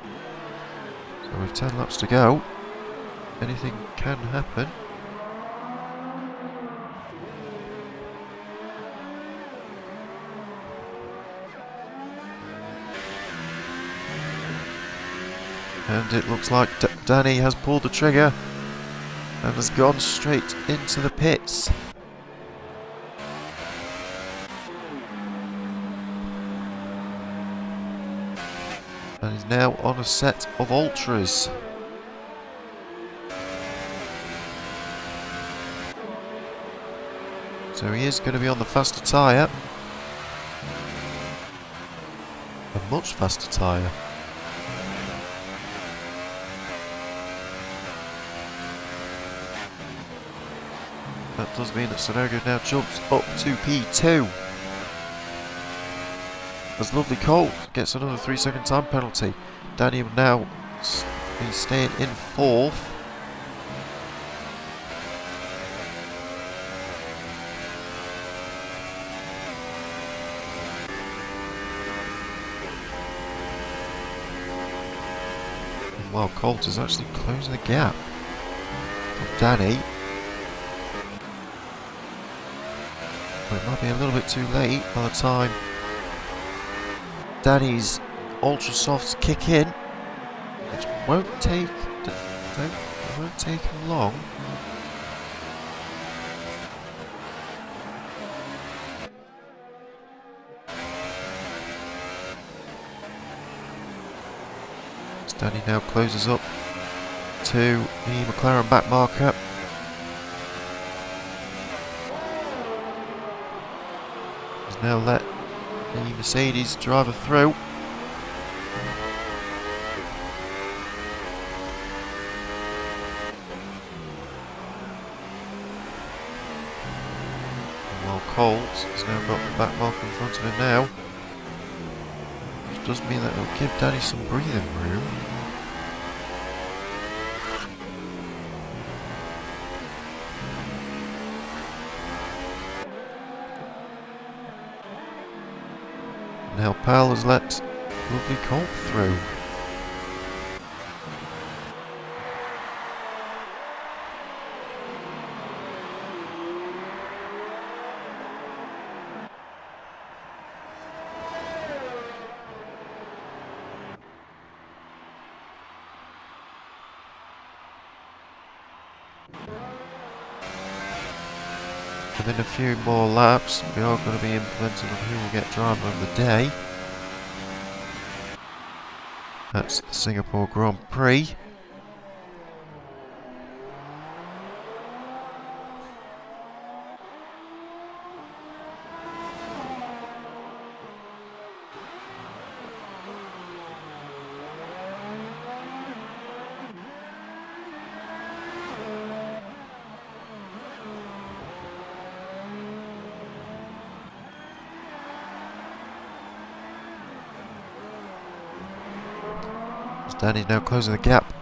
So with 10 laps to go, anything can happen. And it looks like Danny has pulled the trigger and has gone straight into the pits. And is now on a set of ultras. So he is going to be on the faster tyre. A much faster tyre. That does mean that Sonogo now jumps up to P2. As Lovely Colt gets another 3-second time penalty. Danny will now be staying in 4th. While Colt is actually closing the gap from Danny. But it might be a little bit too late by the time Danny's ultra softs kick in, which won't take him long. As Danny now closes up to the McLaren back marker. He's now let the Mercedes driver through. While Colt has now got the back marker in front of him now, which does mean that it'll give Danny some breathing room. Now Powell has let Lovely Colt through. Within a few more laps, we are going to be implementing on who will get driver of the day. That's the Singapore Grand Prix. As Danny's now closing the gap.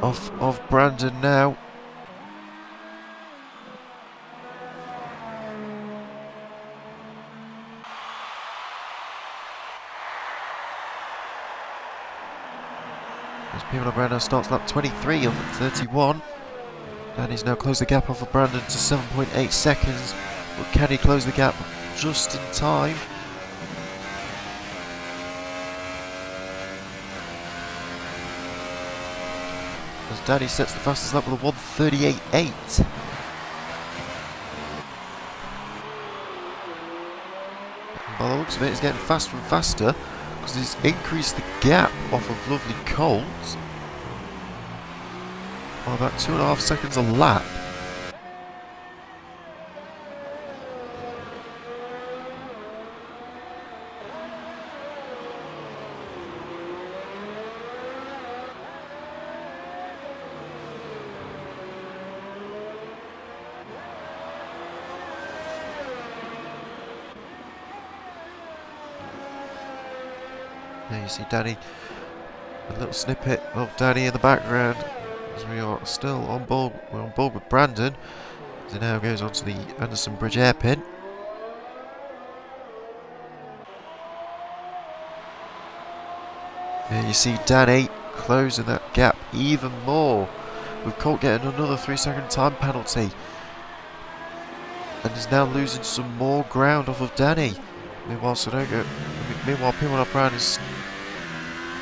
Off of Brandon now. As P1 Brandon starts lap 23 of 31. Danny's now closed the gap off of Brandon to 7.8 seconds. But can he close the gap just in time? As Danny sets the fastest lap with a 1:38.8. By the looks of it, he's getting faster and faster because he's increased the gap off of lovely Colt by about 2.5 seconds a lap. There you see Danny, a little snippet of Danny in the background as we are still on board. We're on board with Brandon as he now goes onto the Anderson Bridge hairpin. There you see Danny closing that gap even more, with Colt getting another 3-second time penalty, and is now losing some more ground off of Danny. Meanwhile, P1 Brown is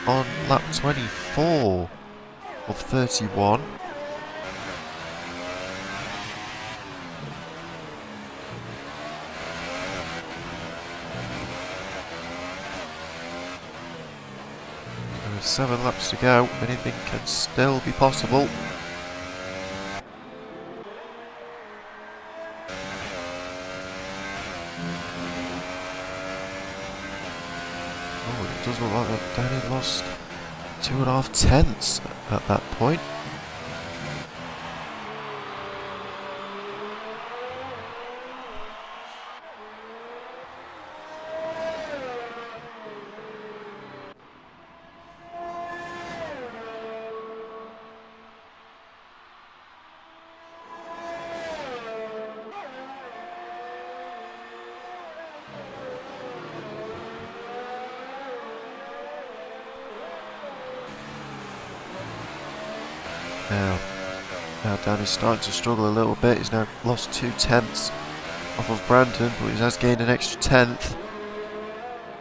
on lap 24 of 31. With 7 laps to go, anything can still be possible. It does look like that Danny lost 2.5 tenths at that point. Now Danny's starting to struggle a little bit. He's now lost 2 tenths off of Brandon, but he has gained an extra 10th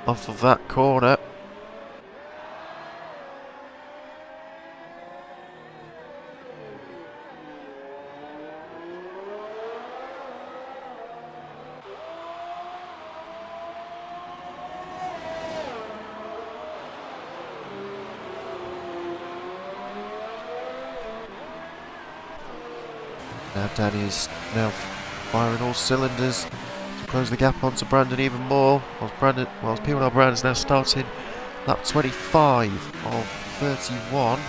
off of that corner. Now Danny is now firing all cylinders to close the gap onto Brandon even more. Whilst P1 Brandon is now starting lap 25 of 31.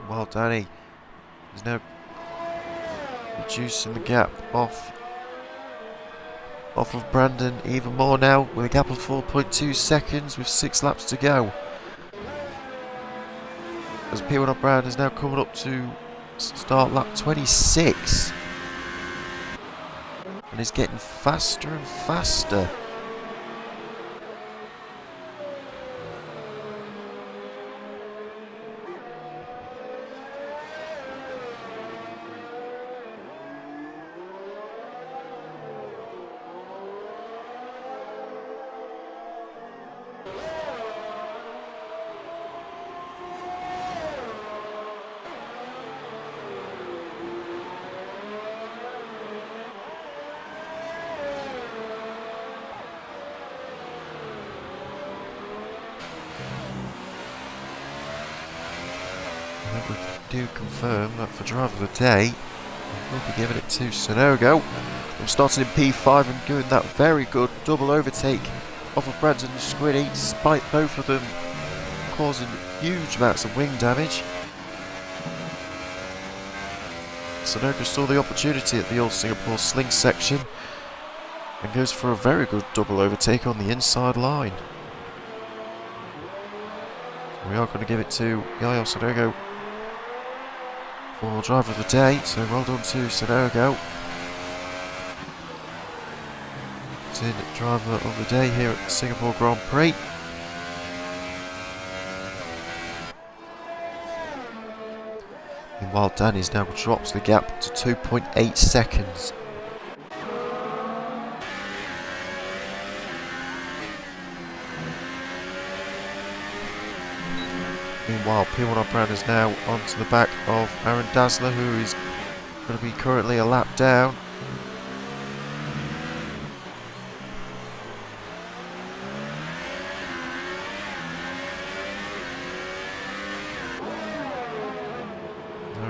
While Danny is now reducing the gap off of Brandon even more now, with a gap of 4.2 seconds with 6 laps to go. As P1 Brandon is now coming up to start lap 26 and is getting faster and faster. we do confirm that for driver of the day, we'll be giving it to Sonogo. I'm starting in P5 and doing that very good double overtake off of Brandon and Squiddy, despite both of them causing huge amounts of wing damage. Sonogo saw the opportunity at the Old Singapore Sling section and goes for a very good double overtake on the inside line. So we are going to give it to Yayo Sonogo for driver of the day, so well done to Sonogo. In driver of the day here at the Singapore Grand Prix. Meanwhile, Danny's now drops the gap to 2.8 seconds. Meanwhile, P1 Brown is now onto the back of Aaron Dazzler, who is going to be currently a lap down.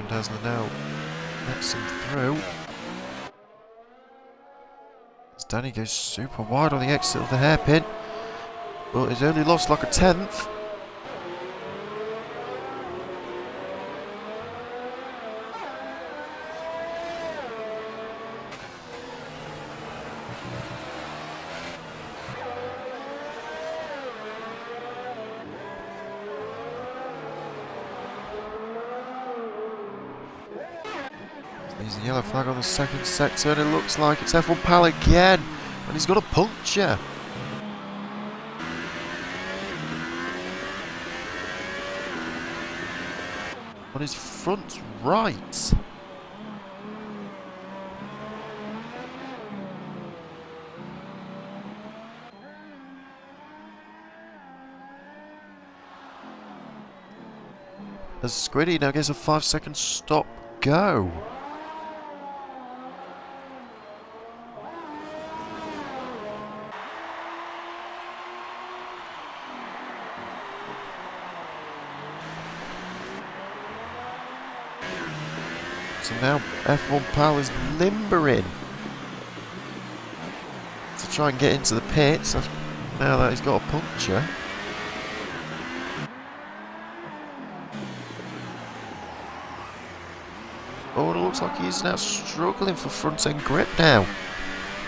Dazzler now lets him through. As Danny goes super wide on the exit of the hairpin. Well, he's only lost like a tenth. There's a yellow flag on the second sector and it looks like it's F1 Pal again, and he's got a puncture. On his front right. As Squiddy now gets a 5-second stop go. So now F1 Pal is limbering to try and get into the pits now that he's got a puncture. Oh, it looks like he's now struggling for front end grip now.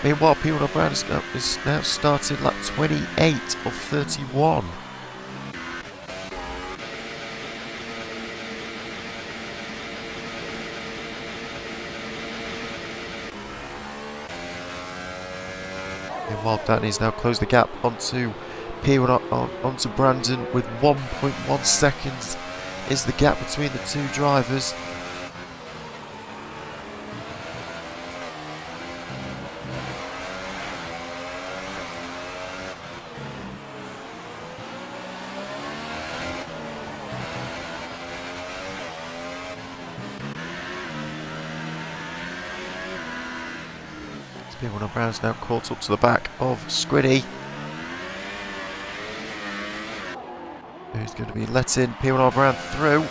Meanwhile, P1 Brown is now started lap 28 of 31. Meanwhile, Danny's now closed the gap onto onto Brandon with 1.1 seconds is the gap between the two drivers. P1 Brown's now caught up to the back of Squiddy, who's going to be letting P1 Brown through.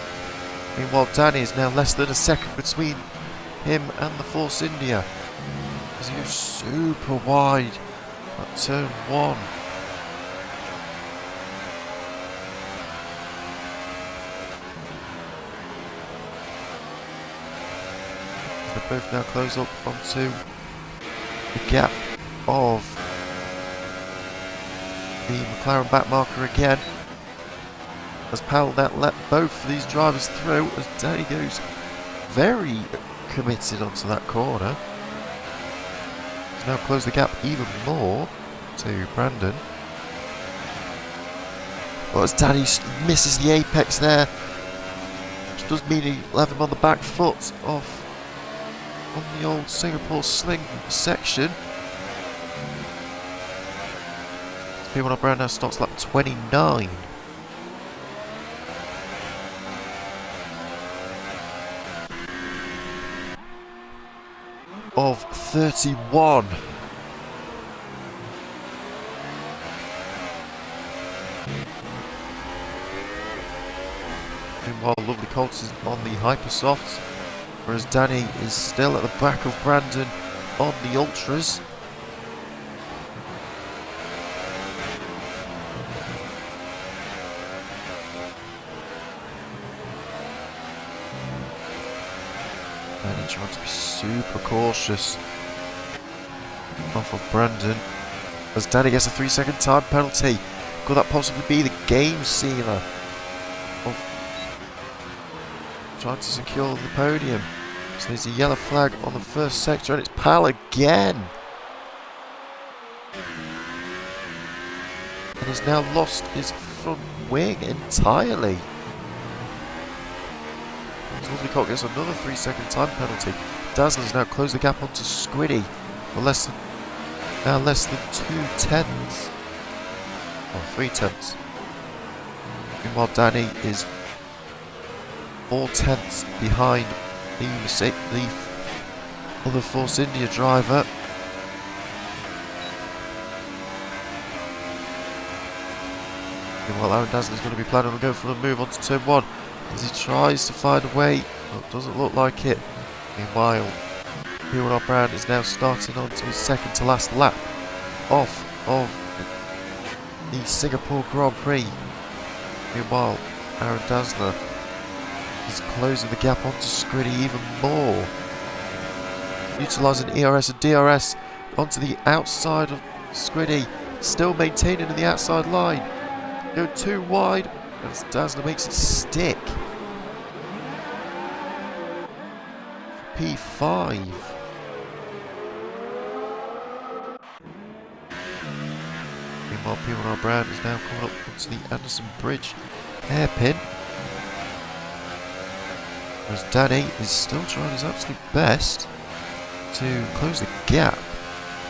Meanwhile, Danny is now less than a second between him and the Force India, as he goes super wide at turn 1. They both now close up onto the gap of the McLaren back marker again, as Powell now let both of these drivers through, as Danny goes very committed onto that corner. He's now closed the gap even more to Brandon. Well, as Danny misses the apex there, which does mean he'll have him on the back foot of on the Old Singapore Sling section. P1 Brown now starts lap 29. Of 31. Meanwhile, Lovely Colts is on the Hypersoft, whereas Danny is still at the back of Brandon on the Ultras. Danny trying to be super cautious off of Brandon, as Danny gets a 3-second time penalty. Could that possibly be the game sealer of trying to secure the podium? So there's a yellow flag on the first sector, and it's Pal again. And he's now lost his front wing entirely. Lovely Colt gets another 3-second time penalty. Dazzler's now closed the gap onto Squiddy for less than 2/10. Or 3/10. Meanwhile, Danny is 4/10 behind the other Force India driver. Meanwhile, Aaron Dazzler's going to be planning on going for a move onto turn 1 as he tries to find a way. Well, it doesn't look like it. Meanwhile, Renault Brown is now starting on to his second to last lap off of the Singapore Grand Prix. Meanwhile, Aaron Dazzler is closing the gap onto Squiddy even more, utilising ERS and DRS onto the outside of Squiddy, still maintaining in the outside line. Go too wide as Dazzler makes it stick. P5. Meanwhile, P1R Brown is now coming up onto the Anderson Bridge hairpin, whereas Danny is still trying his absolute best to close the gap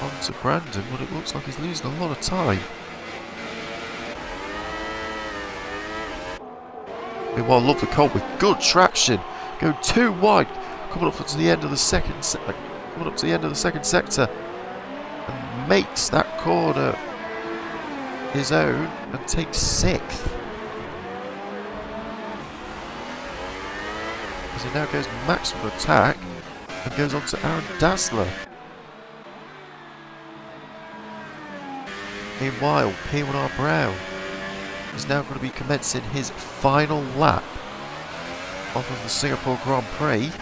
onto Brandon, but it looks like he's losing a lot of time. Meanwhile, Lovely Colt with good traction, go too wide, coming up to the end of the second sector, and makes that corner his own and takes 6th. As he now goes maximum attack and goes on to Aaron Dazzler. Meanwhile, P1R Brown is now going to be commencing his final lap off of the Singapore Grand Prix.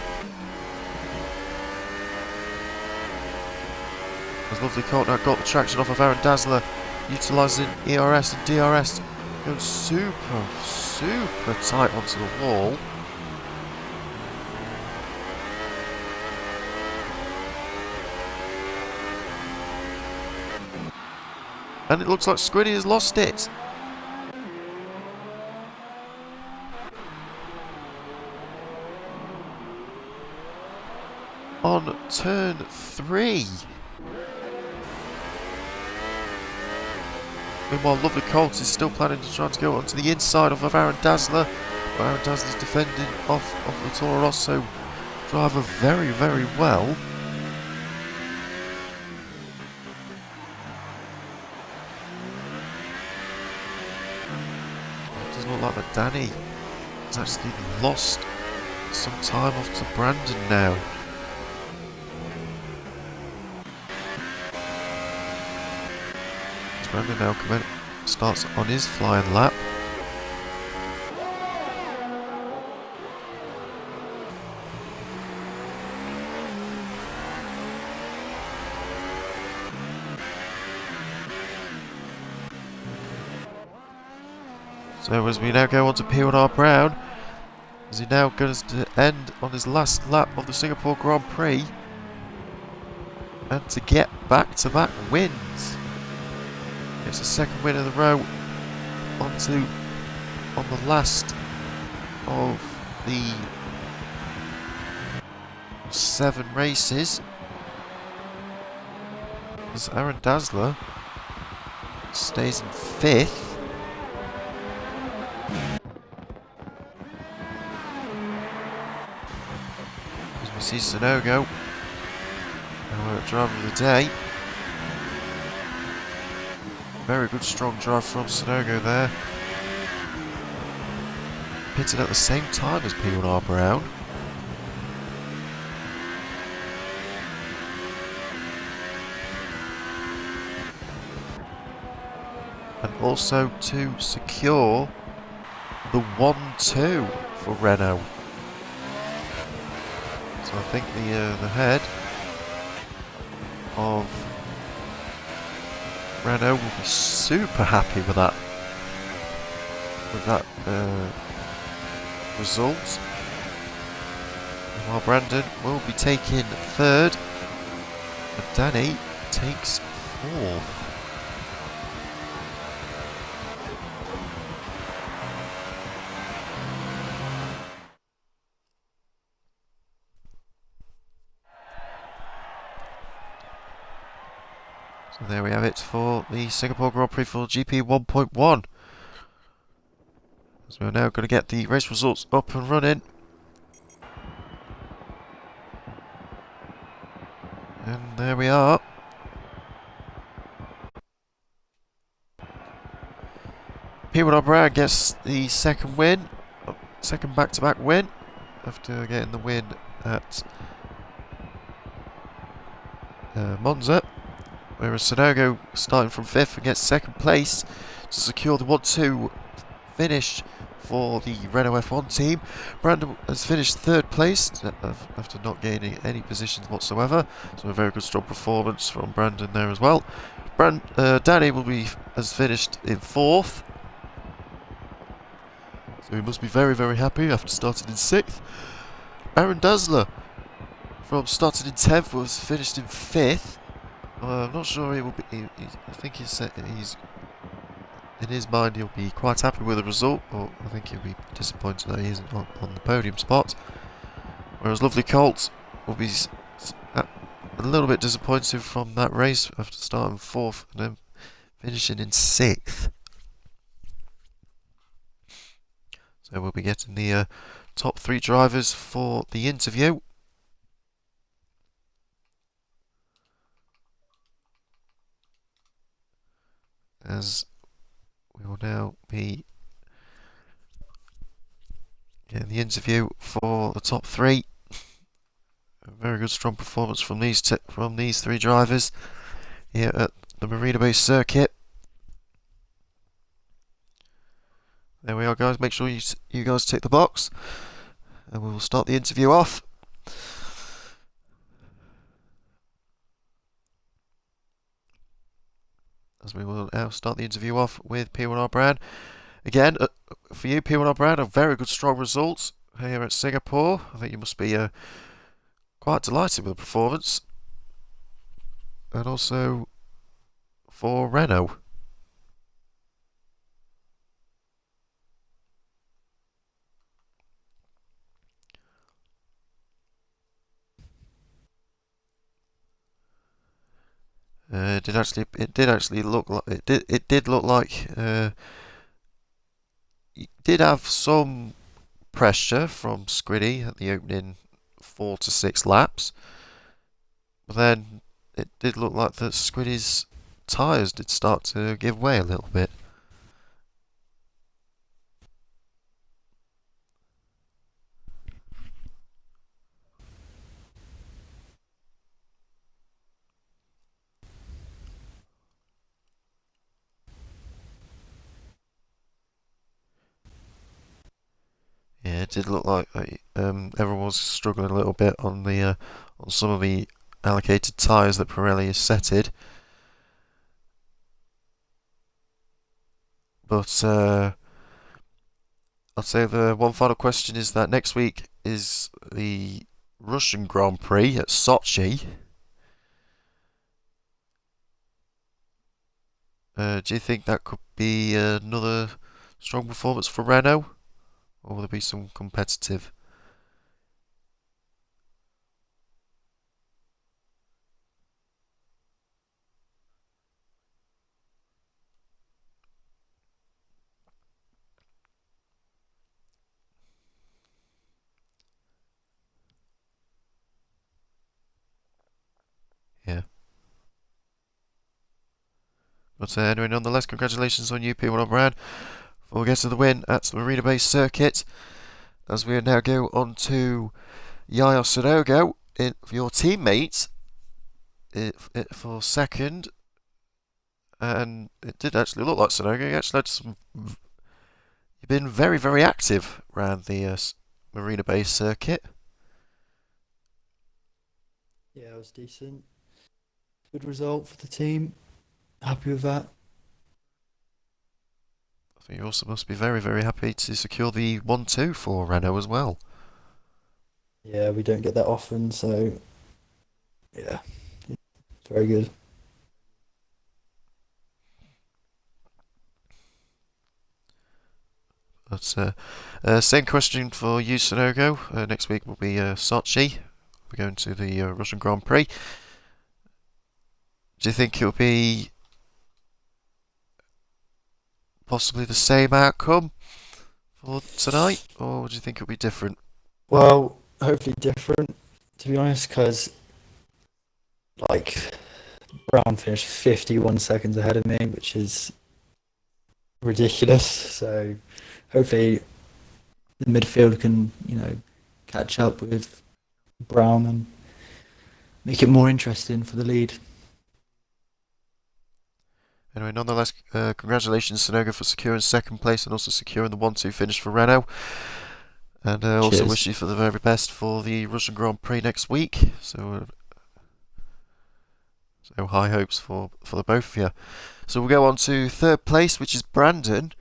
As Lovely Colt now got the traction off of Aaron Dazzler, utilising ERS and DRS, goes super tight onto the wall. And it looks like Squiddy has lost it. On turn 3. Meanwhile, Lovely Colt is still planning to try to go onto the inside of Aaron Dazzler. But Aaron Dazzler is defending off of the Toro Rosso driver very well. It doesn't look like that Danny has actually lost some time off to Brandon now. Brandon now starts on his flying lap. So as we now go on to P1R Brown, as he now goes to end on his last lap of the Singapore Grand Prix, and to get back-to-back wins. It's the second win in a row on the last of the 7 races. As Aaron Dazzler stays in 5th. As we see Sonogo, our driver of the day. Very good strong drive from Sonogo there. pitted at the same time as P1R Brown. And also to secure the 1-2 for Renault. So I think the head of Renault will be super happy with that result. While Brandon will be taking third, and Danny takes fourth. So there we have it for the Singapore Grand Prix for GP1.1. So we're now going to get the race results up and running. And there we are. P1R Brown gets the second win, second back-to-back win, after getting the win at Monza. Whereas Sonogo, starting from 5th, and gets 2nd place to secure the 1-2 finish for the Renault F1 team. Brandon has finished 3rd place after not gaining any positions whatsoever. So a very good, strong performance from Brandon there as well. Danny has finished in 4th. So he must be very, very happy after starting in 6th. Aaron Dazzler, from starting in 10th, was finished in 5th. I'm not sure he will be. I think he's in his mind he'll be quite happy with the result, but I think he'll be disappointed that he isn't on the podium spot. Whereas Lovely Colt will be a little bit disappointed from that race after starting 4th and then finishing in 6th. So we'll be getting the top 3 drivers for the interview. As we will now be getting the interview for the top 3. A very good, strong performance from these 3 drivers here at the Marina Bay circuit. There we are, guys. Make sure you guys tick the box, and we will start the interview off. As we will now start the interview off with P1R Brown. Again, for you, P1R Brown, a very good, strong results here at Singapore. I think you must be quite delighted with the performance. And also for Renault. It did actually look like it did look like you did have some pressure from Squiddy at the opening 4 to 6 laps, but then it did look like that Squiddy's tyres did start to give way a little bit. Yeah, it did look like everyone was struggling a little bit on the on some of the allocated tyres that Pirelli has setted. But I'd say the one final question is that next week is the Russian Grand Prix at Sochi. Do you think that could be another strong performance for Renault? Or will there be some competitive? Yeah. But anyway, nonetheless, congratulations on you, P1R Brown, for getting the win at the Marina Bay Circuit. As we now go on to Yayo Sonogo, your teammate, for second. And it did actually look like Sonogo. He actually had some. You've been very, very active around the Marina Bay Circuit. Yeah, it was decent. Good result for the team. Happy with that. I think you also must be very, very happy to secure the 1-2 for Renault as well. Yeah, we don't get that often, so yeah, it's very good. But same question for you, Sonogo. Next week will be Sochi. We're going to the Russian Grand Prix. Do you think it'll be possibly the same outcome for tonight, or do you think it'll be different? Well, hopefully different, to be honest, because like Brown finished 51 seconds ahead of me, which is ridiculous. So hopefully the midfield can, catch up with Brown and make it more interesting for the lead. Anyway, nonetheless, congratulations, Sonogo, for securing second place and also securing the 1-2 finish for Renault. And also Cheers. wish you for the very best for the Russian Grand Prix next week. So high hopes for the both of you. So we'll go on to third place, which is Brandon.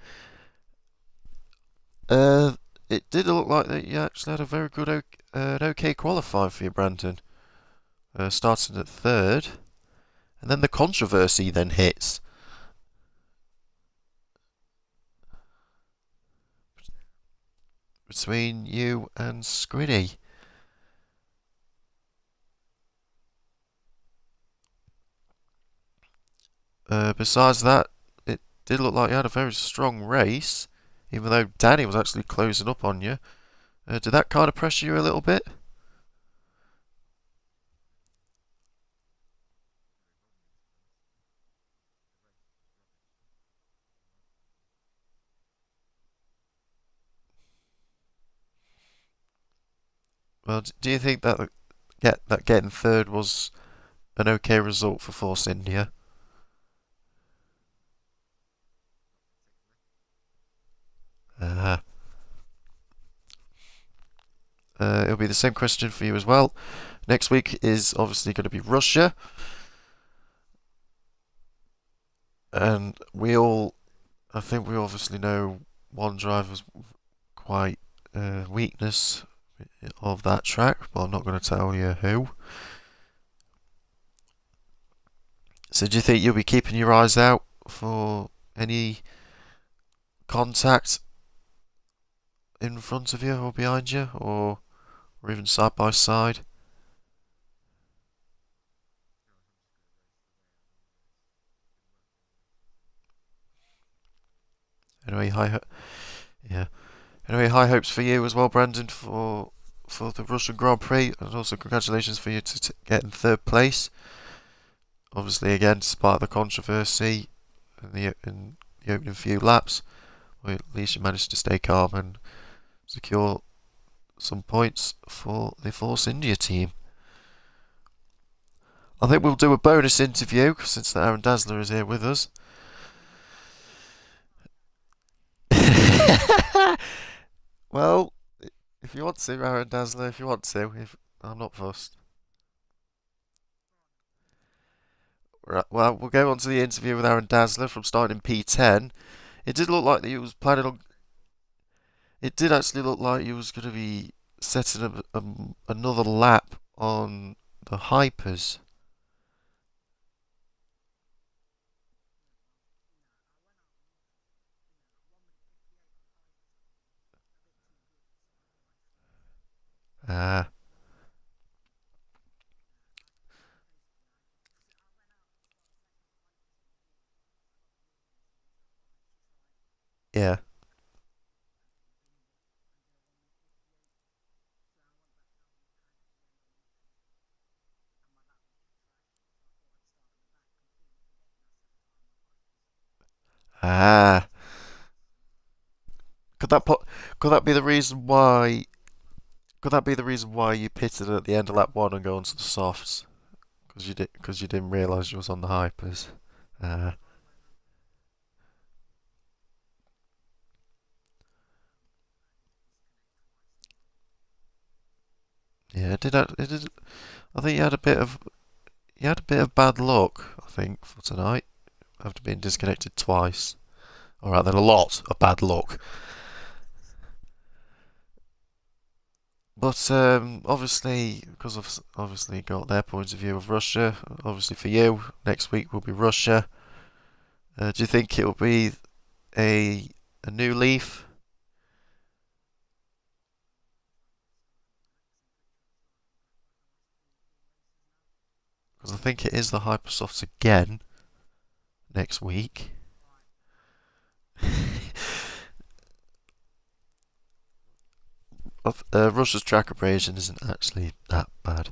Uh, it did look like that you actually had a very good, an okay qualifying for you, Brandon. Starting at third, and then the controversy then hits between you and Squiddy. Besides that, it did look like you had a very strong race, even though Danny was actually closing up on you. Did that kind of pressure you a little bit? Well, do you think that getting third was an okay result for Force India? Uh, it'll be the same question for you as well. Next week is obviously going to be Russia, and I think we obviously know one driver's quite weakness of that track, but I'm not going to tell you who. So do you think you'll be keeping your eyes out for any contact in front of you or behind you, or even side by side? Anyway, yeah. Anyway, high hopes for you as well, Brandon, for the Russian Grand Prix, and also congratulations for you to get in third place. Obviously, again, despite the controversy in the opening few laps, well, at least you managed to stay calm and secure some points for the Force India team. I think we'll do a bonus interview since Aaron Dazzler is here with us. Well, if you want to, Aaron Dazzler, if you want to, if I'm not fussed. Right, well, we'll go on to the interview with Aaron Dazzler from starting in P10. It did look like he was planning on. It did actually look like he was going to be setting up another lap on the hypers. Ah, yeah. Ah, could that be the reason why? Could that be the reason why you pitted at the end of lap one and go onto the softs? Because you didn't realise you was on the hypers. Uh, yeah, it did. I think you had a bit of bad luck. I think for tonight after being disconnected twice. All right, then a lot of bad luck. But obviously, because I've obviously got their point of view of Russia. Obviously, for you, next week will be Russia. Do you think it will be a a new leaf? Because I think it is the Hypersofts again next week. Russia's track abrasion isn't actually that bad.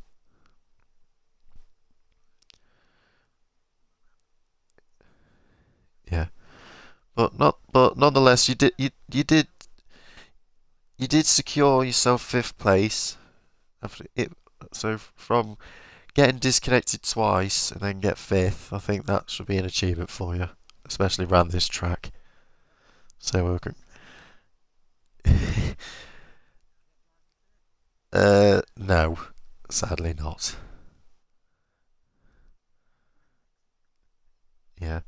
Yeah, but nonetheless, you did secure yourself fifth place after it. So from getting disconnected twice and then get fifth, I think that should be an achievement for you, especially around this track. So we're no, sadly not. Yeah.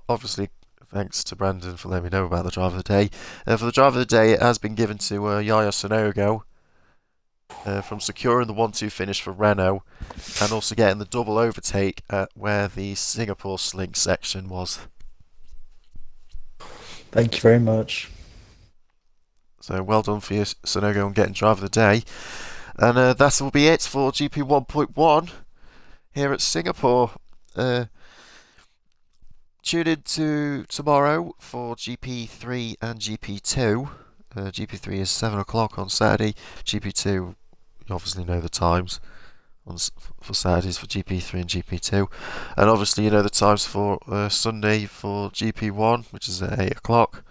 Obviously, thanks to Brandon for letting me know about the driver of the day. For the driver of the day, it has been given to Yaya Sonogo from securing the 1-2 finish for Renault and also getting the double overtake at where the Singapore Sling section was. Thank you very much. So well done for you, Sonogo, on getting driver of the day. And that will be it for GP1.1 here at Singapore. Tune in to tomorrow for GP3 and GP2. GP3 is 7 o'clock on Saturday. GP2, you obviously know the times for Saturdays for GP3 and GP2. And obviously you know the times for Sunday for GP1, which is at 8 o'clock.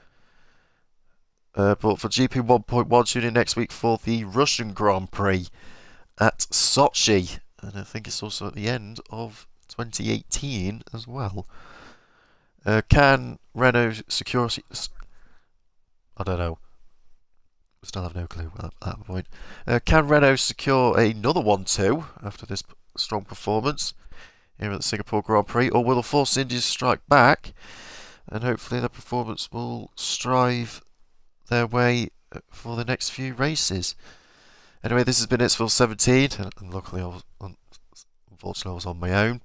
But for GP1.1, tune in next week for the Russian Grand Prix at Sochi. And I think it's also at the end of 2018 as well. Can Renault secure... I don't know. We still have no clue at that point. Can Renault secure another 1-2 after this strong performance here at the Singapore Grand Prix? Or will the Force Indians strike back? And hopefully their performance will strive their way for the next few races. Anyway, this has been Itsville 17, and luckily unfortunately I was on my own.